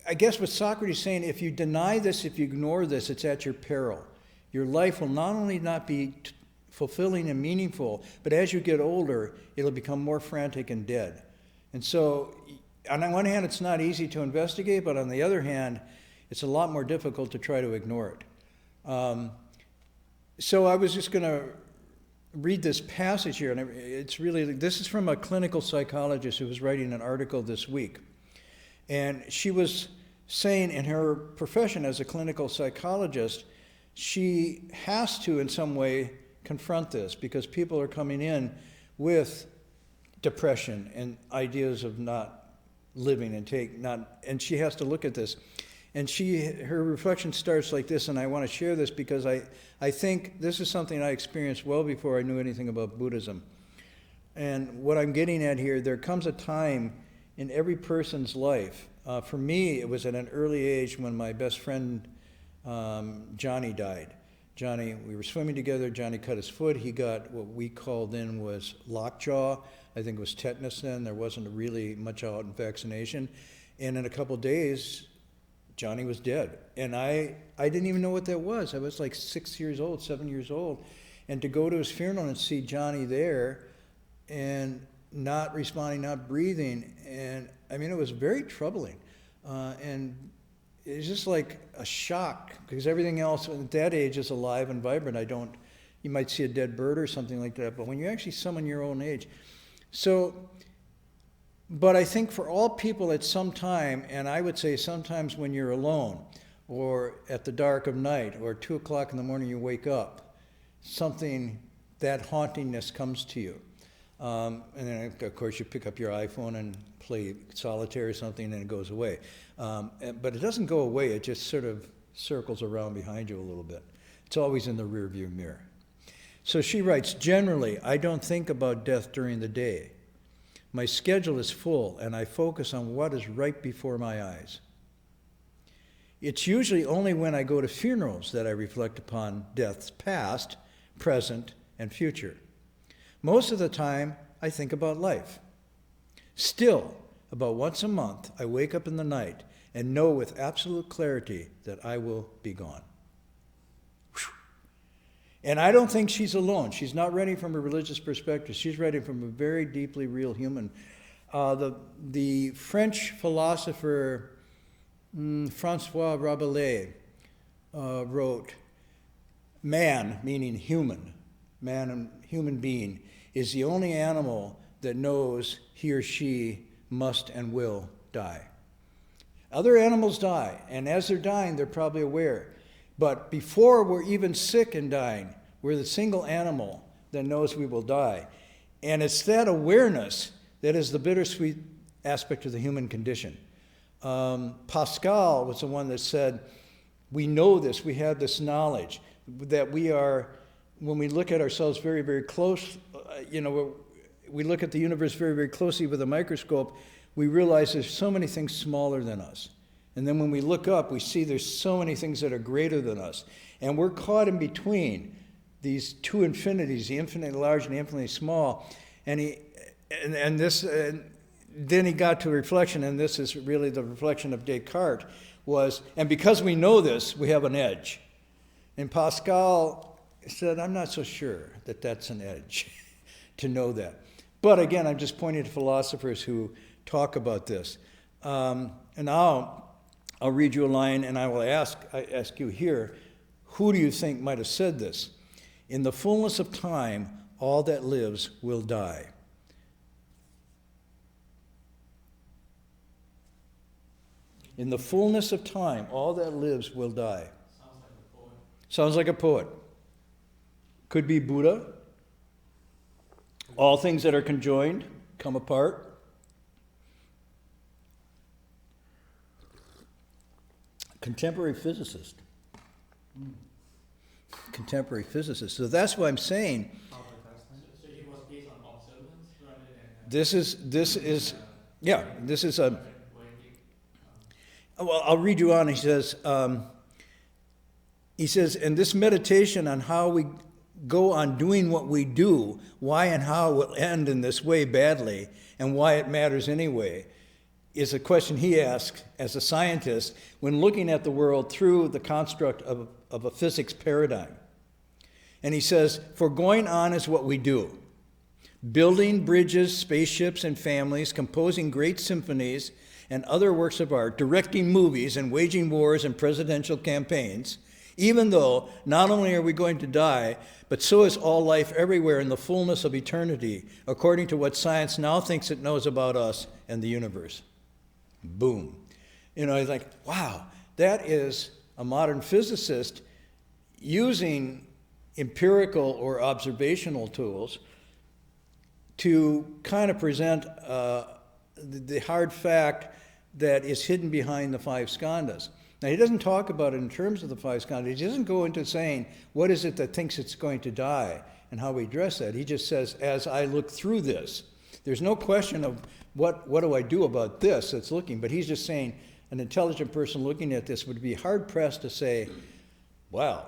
I guess what Socrates is saying, if you deny this, if you ignore this, it's at your peril. Your life will not only not be fulfilling and meaningful, but as you get older, it'll become more frantic and dead. And so, on the one hand, it's not easy to investigate, but on the other hand, it's a lot more difficult to try to ignore it. So I was just going to read this passage here, and it's really, this is from a clinical psychologist who was writing an article this week. And she was saying in her profession as a clinical psychologist, she has to, in some way, confront this because people are coming in with depression and ideas of not living and she has to look at this. And her reflection starts like this, and I want to share this because I think this is something I experienced well before I knew anything about Buddhism. And what I'm getting at here, there comes a time in every person's life, For me, it was at an early age when my best friend, Johnny, died. Johnny, we were swimming together, Johnny cut his foot, he got what we called then was lockjaw, I think it was tetanus then, there wasn't really much out in vaccination, and in a couple of days, Johnny was dead. And I didn't even know what that was. I was like 6 years old, 7 years old, and to go to his funeral and see Johnny there, and not responding, not breathing, and I mean, it was very troubling, and it's just like a shock, because everything else at that age is alive and vibrant. You might see a dead bird or something like that, but when you actually summon your own age. So, but I think for all people at some time, and I would say sometimes when you're alone, or at the dark of night, or 2 o'clock in the morning you wake up, something, that hauntingness comes to you. And then, of course, you pick up your iPhone and play solitaire or something, and it goes away. But it doesn't go away. It just sort of circles around behind you a little bit. It's always in the rearview mirror. So she writes, generally, I don't think about death during the day. My schedule is full, and I focus on what is right before my eyes. It's usually only when I go to funerals that I reflect upon death's past, present, and future. Most of the time, I think about life. Still, about once a month, I wake up in the night and know with absolute clarity that I will be gone. Whew. And I don't think she's alone. She's not writing from a religious perspective. She's writing from a very deeply real human. The French philosopher François Rabelais wrote, man, meaning human, man and human being, is the only animal that knows he or she must and will die. Other animals die, and as they're dying, they're probably aware. But before we're even sick and dying, we're the single animal that knows we will die. And it's that awareness that is the bittersweet aspect of the human condition. Pascal was the one that said, we know this, we have this knowledge, that we are, when we look at ourselves very, very close, we look at the universe very, very closely with a microscope, we realize there's so many things smaller than us. And then when we look up, we see there's so many things that are greater than us. And we're caught in between these two infinities, the infinitely large and the infinitely small. And then he got to reflection, and this is really the reflection of Descartes, was, and because we know this, we have an edge. And Pascal said, I'm not so sure that that's an edge, to know that. But again, I'm just pointing to philosophers who talk about this. And now I'll read you a line, and I ask you here, who do you think might have said this? In the fullness of time, all that lives will die. In the fullness of time, all that lives will die. Sounds like a poet. Sounds like a poet. Could be Buddha. All things that are conjoined come apart. Contemporary physicist. Contemporary physicist. So that's what I'm saying. So it was based on observance rather than... This is a... Well, I'll read you on. He says, and this meditation on how we go on doing what we do, why and how it will end in this way badly, and why it matters anyway, is a question he asks as a scientist when looking at the world through the construct of a physics paradigm. And he says, for going on is what we do. Building bridges, spaceships, and families, composing great symphonies and other works of art, directing movies and waging wars and presidential campaigns, even though not only are we going to die, but so is all life everywhere in the fullness of eternity, according to what science now thinks it knows about us and the universe. Boom. It's like, wow, that is a modern physicist using empirical or observational tools to kind of present the hard fact that is hidden behind the Five Skandhas. Now, he doesn't talk about it in terms of the Five Skandhas. He doesn't go into saying, what is it that thinks it's going to die and how we address that. He just says, as I look through this, there's no question of what do I do about this that's looking, but he's just saying an intelligent person looking at this would be hard pressed to say, wow,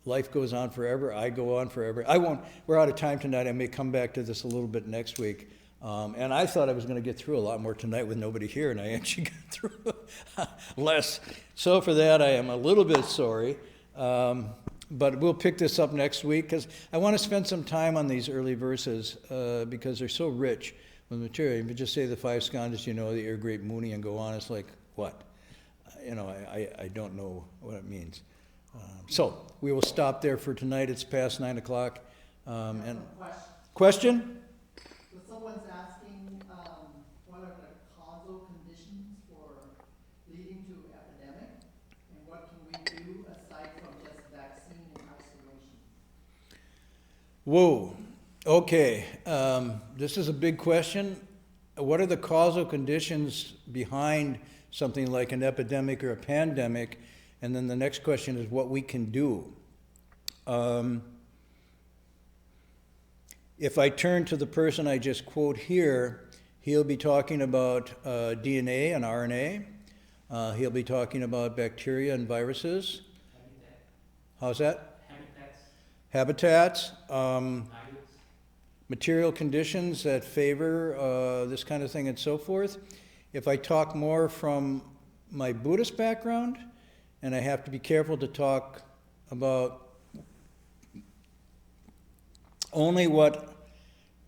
life goes on forever, I go on forever. I won't, we're out of time tonight, I may come back to this a little bit next week. And I thought I was going to get through a lot more tonight with nobody here, and I actually got through less. So for that, I am a little bit sorry. But we'll pick this up next week, because I want to spend some time on these early verses, because they're so rich with material. If you just say the Five Skandhas, you know, the Air Great Muni, and go on, it's like, what? You know, I don't know what it means. So we will stop there for tonight. It's past 9 o'clock. And question? So someone's asking, what are the causal conditions for leading to epidemic, and what can we do aside from just vaccine and isolation? Whoa. Okay. This is a big question. What are the causal conditions behind something like an epidemic or a pandemic? And then the next question is what we can do. If I turn to the person I just quote here, he'll be talking about DNA and RNA. He'll be talking about bacteria and viruses. Habitat. How's that? Habitats. Habitats. Diets. Material conditions that favor this kind of thing and so forth. If I talk more from my Buddhist background, and I have to be careful to talk about only what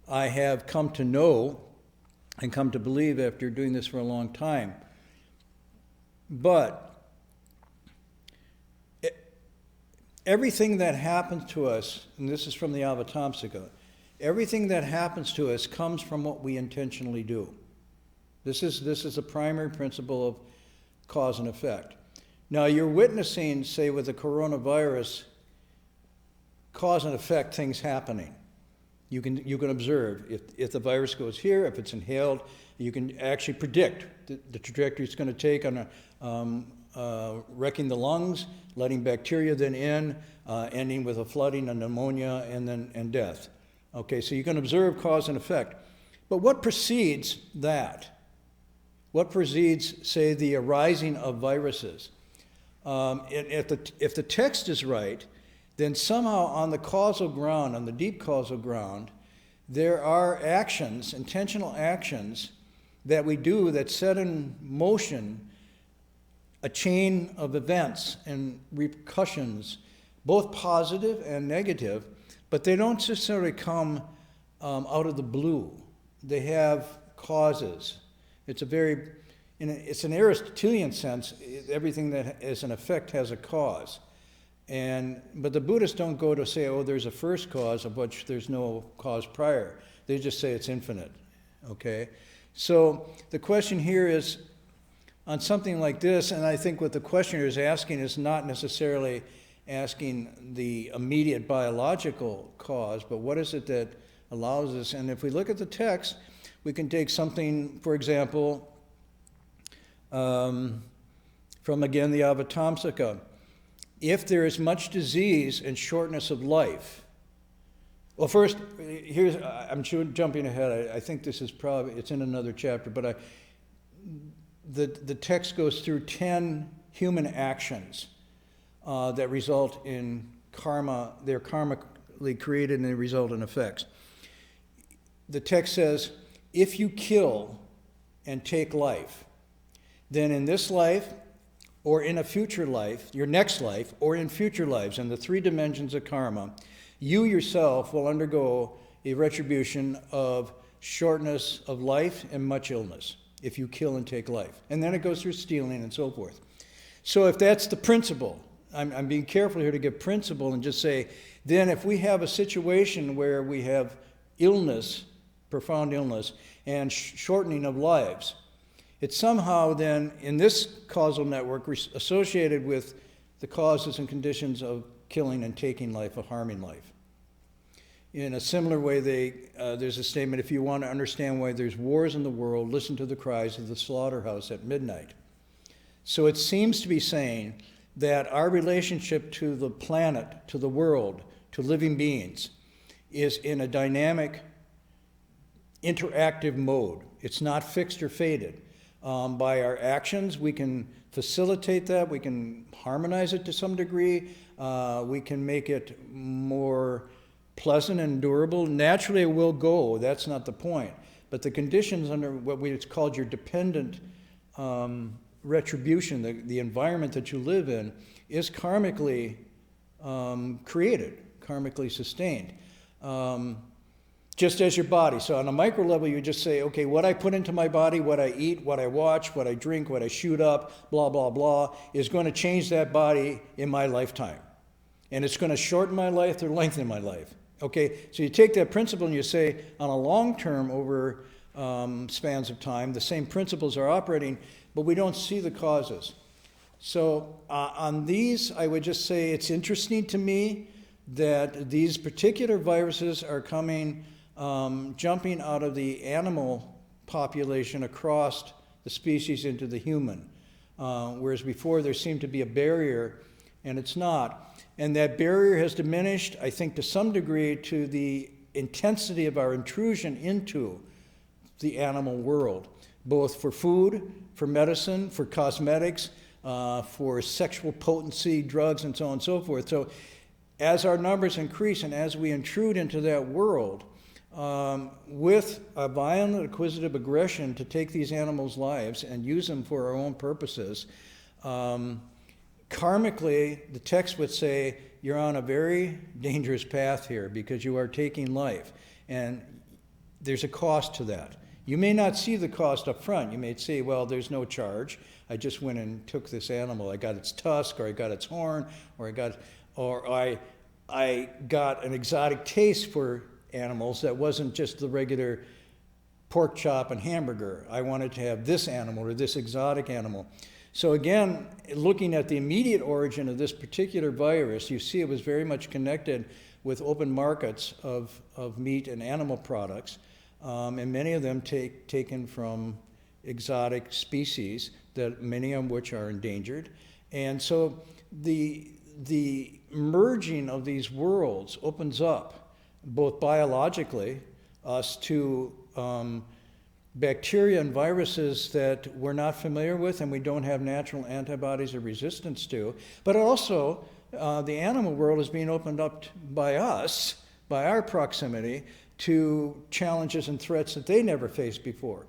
I have come to know and come to believe after doing this for a long time. But everything that happens to us, and this is from the Avatamsaka, everything that happens to us comes from what we intentionally do. This is a primary principle of cause and effect. Now, you're witnessing, say, with the coronavirus, cause and effect things happening. You can observe if the virus goes here, if it's inhaled, you can actually predict the trajectory it's going to take on wrecking the lungs, letting bacteria then in, ending with a flooding, a pneumonia, and death. Okay, so you can observe cause and effect. But what precedes that? What precedes, say, the arising of viruses? If the text is right, then somehow on the causal ground, on the deep causal ground, there are actions, intentional actions, that we do that set in motion a chain of events and repercussions, both positive and negative, but they don't necessarily come out of the blue. They have causes. It's an Aristotelian sense. Everything that is an effect has a cause. But the Buddhists don't go to say, oh, there's a first cause of which there's no cause prior. They just say it's infinite, okay? So the question here is, on something like this, and I think what the questioner is asking is not necessarily asking the immediate biological cause, but what is it that allows us? And if we look at the text, we can take something, for example, from, again, the Avatamsaka. If there is much disease and shortness of life, well, first, I'm jumping ahead. I think this is probably, it's in another chapter, but the text goes through 10 human actions that result in karma. They're karmically created and they result in effects. The text says, if you kill and take life, then in this life or in a future life, your next life, or in future lives, in the three dimensions of karma, you yourself will undergo a retribution of shortness of life and much illness if you kill and take life. And then it goes through stealing and so forth. So if that's the principle, I'm being careful here to give principle and just say, then if we have a situation where we have illness, profound illness, and shortening of lives, it's somehow then, in this causal network, associated with the causes and conditions of killing and taking life, of harming life. In a similar way, there's a statement, if you want to understand why there's wars in the world, listen to the cries of the slaughterhouse at midnight. So it seems to be saying that our relationship to the planet, to the world, to living beings, is in a dynamic interactive mode. It's not fixed or fated. By our actions, we can facilitate that, we can harmonize it to some degree, we can make it more pleasant and durable. Naturally, it will go, that's not the point. But the conditions under what it's called your dependent retribution, the environment that you live in, is karmically created, karmically sustained. Just as your body. So on a micro level, you just say, okay, what I put into my body, what I eat, what I watch, what I drink, what I shoot up, blah, blah, blah, is going to change that body in my lifetime. And it's going to shorten my life or lengthen my life. Okay, so you take that principle and you say, on a long term, over spans of time, the same principles are operating, but we don't see the causes. So on these, I would just say it's interesting to me that these particular viruses are coming, jumping out of the animal population across the species into the human, whereas before there seemed to be a barrier, and it's not. And that barrier has diminished, I think, to some degree to the intensity of our intrusion into the animal world, both for food, for medicine, for cosmetics, for sexual potency, drugs, and so on and so forth. So as our numbers increase and as we intrude into that world, with a violent acquisitive aggression to take these animals' lives and use them for our own purposes, karmically, the text would say, you're on a very dangerous path here because you are taking life. And there's a cost to that. You may not see the cost up front. You may say, well, there's no charge. I just went and took this animal. I got its tusk, or I got its horn, or I got an exotic taste for animals that wasn't just the regular pork chop and hamburger. I wanted to have this animal or this exotic animal. So again, looking at the immediate origin of this particular virus, you see it was very much connected with open markets of meat and animal products, and many of them taken from exotic species, that many of which are endangered. And so the merging of these worlds opens up, both biologically, us to bacteria and viruses that we're not familiar with and we don't have natural antibodies or resistance to, but also the animal world is being opened up by us, by our proximity, to challenges and threats that they never faced before.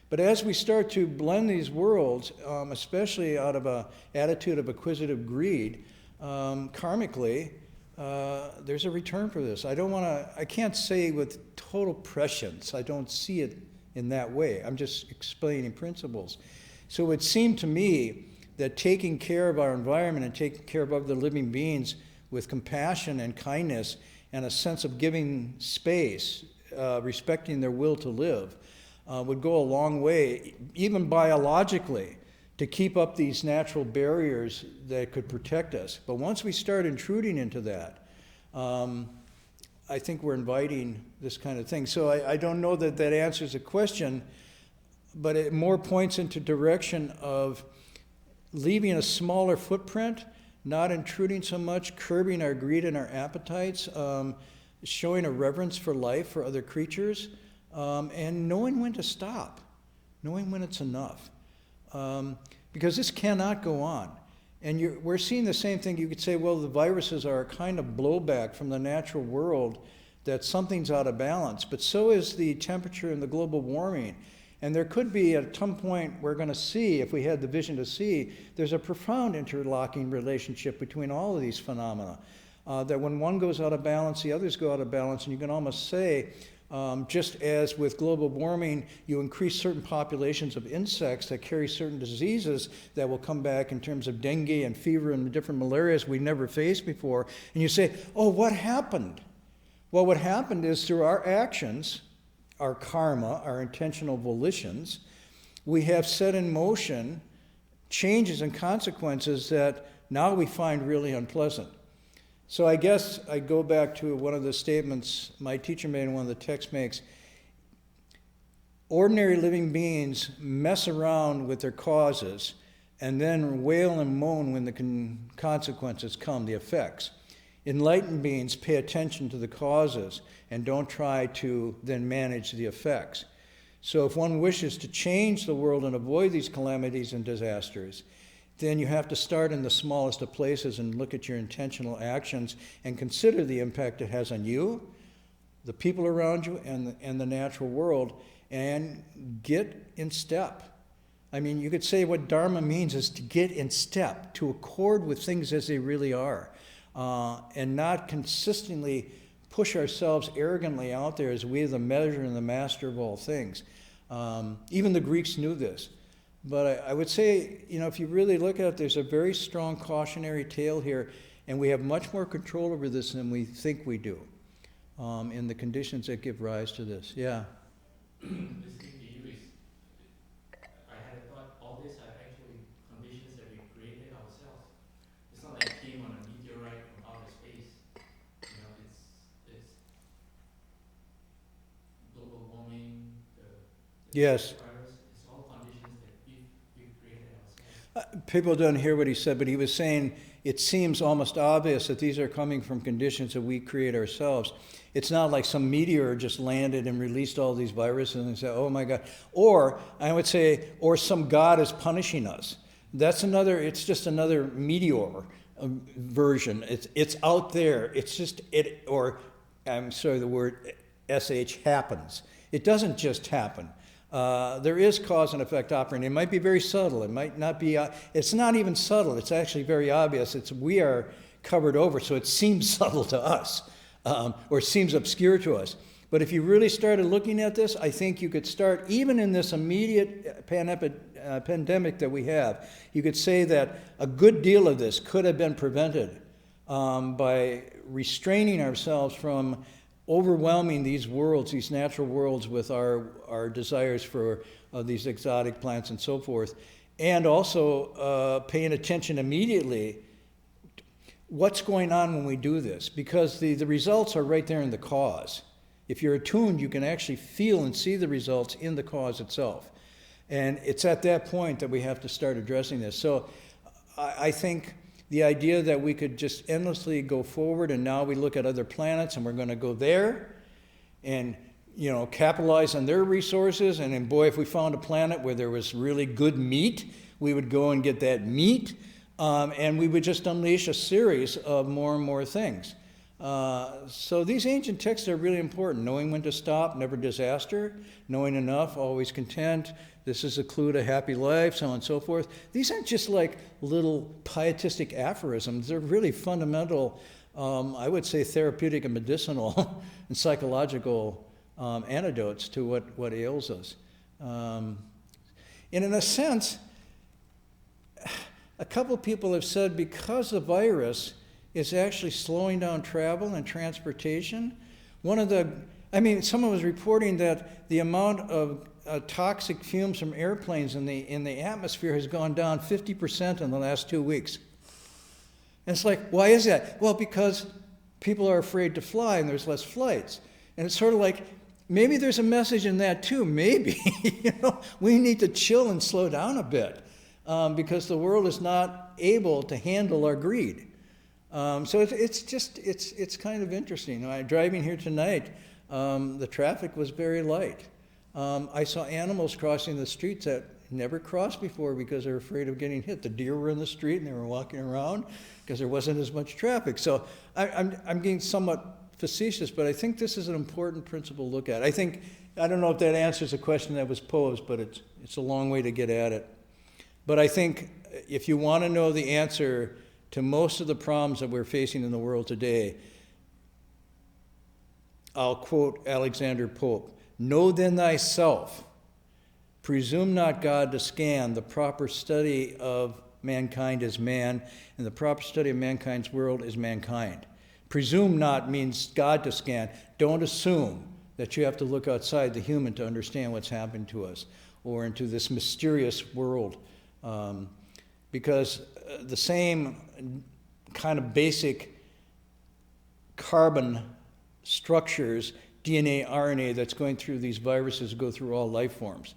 But as we start to blend these worlds, especially out of an attitude of acquisitive greed, karmically, there's a return for this. I can't say with total prescience, I don't see it in that way. I'm just explaining principles. So it seemed to me that taking care of our environment and taking care of other living beings with compassion and kindness and a sense of giving space, respecting their will to live, would go a long way, even biologically, to keep up these natural barriers that could protect us. But once we start intruding into that, I think we're inviting this kind of thing. So I don't know that that answers the question, but it more points into direction of leaving a smaller footprint, not intruding so much, curbing our greed and our appetites, showing a reverence for life, for other creatures, and knowing when to stop, knowing when it's enough. Because this cannot go on. And we're seeing the same thing. You could say, well, the viruses are a kind of blowback from the natural world, that something's out of balance. But so is the temperature and the global warming. And there could be, at some point, we're going to see, if we had the vision to see, there's a profound interlocking relationship between all of these phenomena. That when one goes out of balance, the others go out of balance. And you can almost say, just as with global warming, you increase certain populations of insects that carry certain diseases that will come back in terms of dengue and fever and different malarias we never faced before. And you say, oh, what happened? Well, what happened is through our actions, our karma, our intentional volitions, we have set in motion changes and consequences that now we find really unpleasant. So I guess I go back to one of the statements my teacher made and one of the texts makes. Ordinary living beings mess around with their causes and then wail and moan when the consequences come, the effects. Enlightened beings pay attention to the causes and don't try to then manage the effects. So if one wishes to change the world and avoid these calamities and disasters, then you have to start in the smallest of places and look at your intentional actions and consider the impact it has on you, the people around you, and the natural world, and get in step. I mean, you could say what Dharma means is to get in step, to accord with things as they really are, and not consistently push ourselves arrogantly out there as we are the measure and the master of all things. Even the Greeks knew this. But I would say, if you really look at it, there's a very strong cautionary tale here, and we have much more control over this than we think we do in the conditions that give rise to this. Yeah. Listening to you is, I had thought all these are actually conditions that we created ourselves. It's not like it came on a meteorite from outer space. It's global warming, Yes. virus. It's all conditions that we created ourselves. People don't hear what he said, but he was saying it seems almost obvious that these are coming from conditions that we create ourselves. It's not like some meteor just landed and released all these viruses and said, oh my God. Or, I would say, or some God is punishing us. It's just another meteor version. It's out there. It's just, I'm sorry, the word SH happens. It doesn't just happen. There is cause and effect operating. It might be very subtle. It might not be, it's not even subtle. It's actually very obvious. We are covered over, so it seems subtle to us, or it seems obscure to us. But if you really started looking at this, I think you could start, even in this immediate pandemic that we have, you could say that a good deal of this could have been prevented by restraining ourselves from overwhelming these worlds, these natural worlds, with our desires for these exotic plants and so forth, and also paying attention immediately what's going on when we do this, because the results are right there in the cause. If you're attuned, you can actually feel and see the results in the cause itself. And it's at that point that we have to start addressing this. So I think the idea that we could just endlessly go forward, and now we look at other planets and we're going to go there and capitalize on their resources, and then boy, if we found a planet where there was really good meat, we would go and get that meat, and we would just unleash a series of more and more things. So these ancient texts are really important. Knowing when to stop, never disaster. Knowing enough, always content. This is a clue to happy life, so on and so forth. These aren't just like little pietistic aphorisms. They're really fundamental, I would say therapeutic and medicinal and psychological antidotes to what ails us. And in a sense, a couple people have said because the virus is actually slowing down travel and transportation, someone was reporting that the amount of toxic fumes from airplanes in the atmosphere has gone down 50% in the last 2 weeks. And it's like, why is that? Well, because people are afraid to fly and there's less flights. And it's sort of like, maybe there's a message in that too. Maybe, we need to chill and slow down a bit because the world is not able to handle our greed. So it's kind of interesting. Driving here tonight, the traffic was very light. I saw animals crossing the streets that never crossed before because they're afraid of getting hit. The deer were in the street and they were walking around because there wasn't as much traffic. So I'm getting somewhat facetious, but I think this is an important principle to look at. I don't know if that answers the question that was posed, but it's a long way to get at it. But I think if you want to know the answer to most of the problems that we're facing in the world today, I'll quote Alexander Pope. Know then thyself, presume not God to scan, the proper study of mankind is man, and the proper study of mankind's world is mankind. Presume not means God to scan. Don't assume that you have to look outside the human to understand what's happened to us or into this mysterious world. Because the same kind of basic carbon structures, DNA, RNA, that's going through these viruses go through all life forms.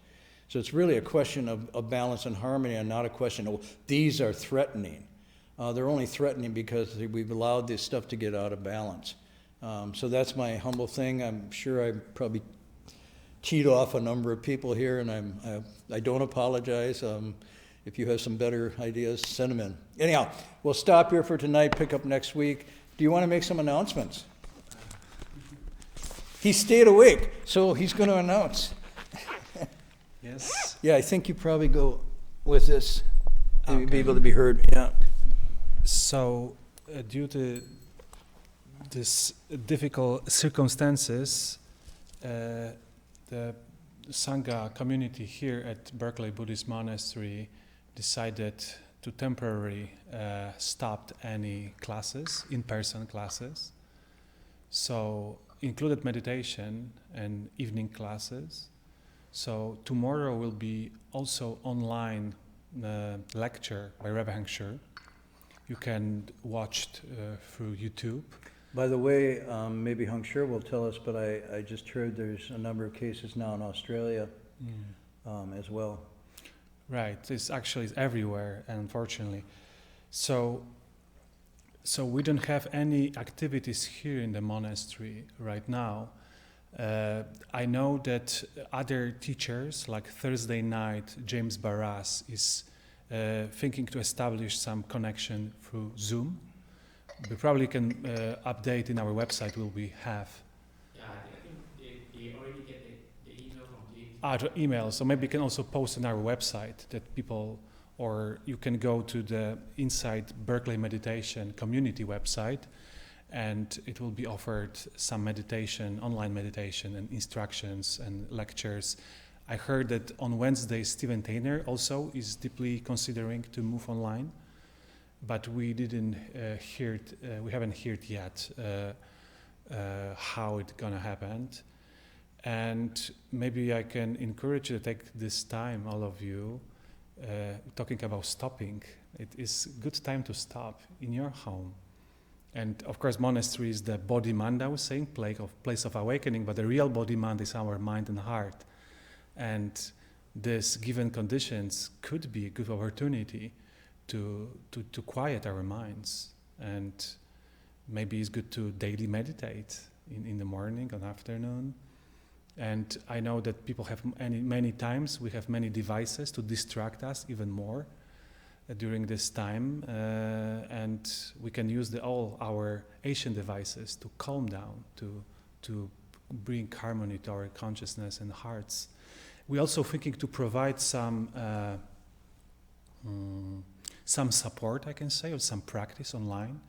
So it's really a question of balance and harmony and not a question of these are threatening. They're only threatening because we've allowed this stuff to get out of balance. So that's my humble thing. I'm sure I probably teed off a number of people here, and I don't apologize. If you have some better ideas, send them in. Anyhow, we'll stop here for tonight, pick up next week. Do you want to make some announcements? He stayed awake, so he's going to announce. Yes. Yeah, I think you probably go with this. Maybe Okay. be able to be heard. Yeah. So, due to this difficult circumstances, the Sangha community here at Berkeley Buddhist Monastery decided to temporarily stop any classes, in-person classes. So, included meditation and evening classes. So tomorrow will be also online lecture by Rebbe Heng Sure. You can watch it through YouTube. By the way, maybe Heng Sure will tell us, but I just heard there's a number of cases now in Australia as well. Right, it's actually everywhere, unfortunately. So we don't have any activities here in the monastery right now. I know that other teachers, like Thursday night, James Barras is thinking to establish some connection through Zoom. We probably can update in our website will we have. Yeah, I think they already get the email from James. The email, so maybe you can also post on our website that people, or you can go to the Inside Berkeley Meditation community website, and it will be offered some meditation, online meditation and instructions and lectures. I heard that on Wednesday, Stephen Tainer also is deeply considering to move online, but we didn't hear it, we haven't heard yet how it's gonna happen. And maybe I can encourage you to take this time, all of you, talking about stopping. It is a good time to stop in your home. And of course, monastery is the body mind, I was saying, place of awakening, but the real body mind is our mind and heart. And this given conditions could be a good opportunity to quiet our minds. And maybe it's good to daily meditate in the morning or afternoon. And I know that people have many times, we have many devices to distract us even more during this time, and we can use all our Asian devices to calm down, to bring harmony to our consciousness and hearts. We're also thinking to provide some support, I can say, or some practice online.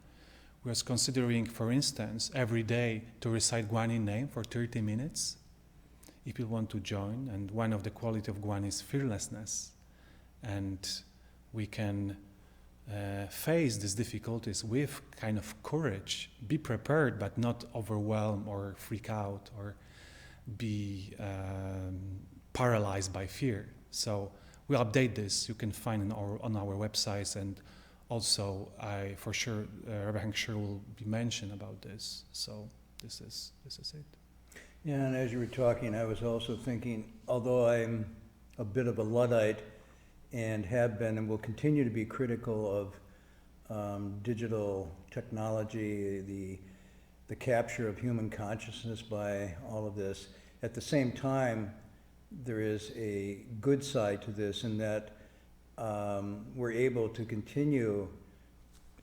We're considering, for instance, every day to recite Guanyin name for 30 minutes. If you want to join, and one of the qualities of Guan is fearlessness, and we can face these difficulties with kind of courage, be prepared but not overwhelmed or freak out or be paralyzed by fear. So we update this, you can find on our websites, and also for sure Rebbe Heng Sure will be mentioned about this. So this is it. Yeah, and as you were talking, I was also thinking, although I'm a bit of a Luddite and have been and will continue to be critical of digital technology, the capture of human consciousness by all of this, at the same time, there is a good side to this in that we're able to continue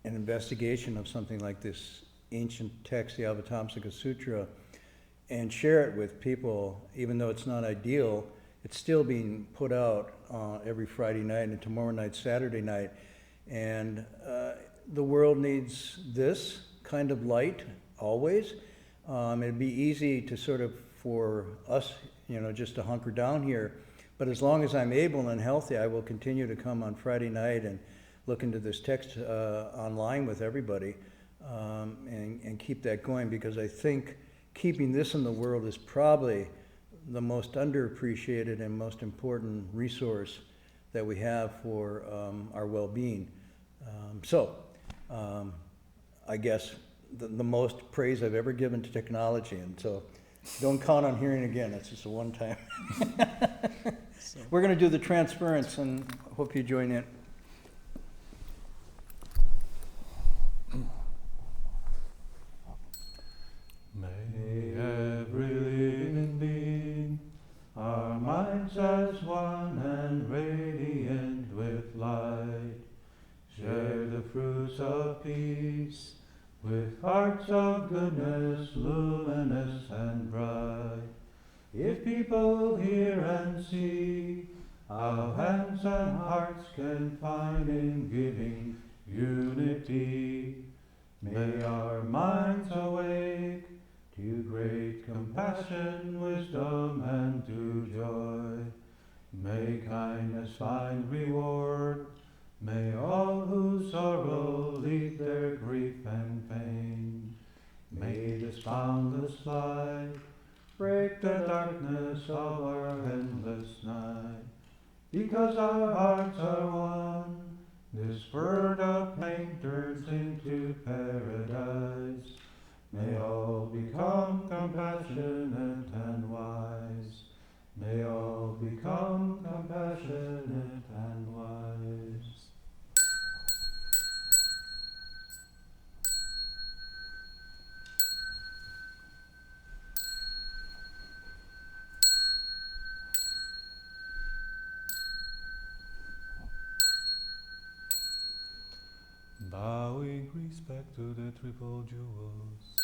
an investigation of something like this ancient text, the Avatamsaka Sutra, and share it with people. Even though it's not ideal, it's still being put out every Friday night and tomorrow night, Saturday night. And the world needs this kind of light always. It'd be easy to sort of, for us, just to hunker down here. But as long as I'm able and healthy, I will continue to come on Friday night and look into this text online with everybody and keep that going, because I think keeping this in the world is probably the most underappreciated and most important resource that we have for our well-being. I guess the most praise I've ever given to technology, and so don't count on hearing again. It's just a one-time. We're going to do the transference, and hope you join in. peace, with hearts of goodness luminous and bright. If people hear and see how hands and hearts can find in giving unity, may our minds awake to great compassion, wisdom, and to joy. May kindness find reward. May all who sorrow leave their grief and pain. May this boundless light break the darkness of our endless night. Because our hearts are one, this bird of pain turns into paradise. May all become compassionate and wise. May all become compassionate and wise. Bowing respect to the triple jewels,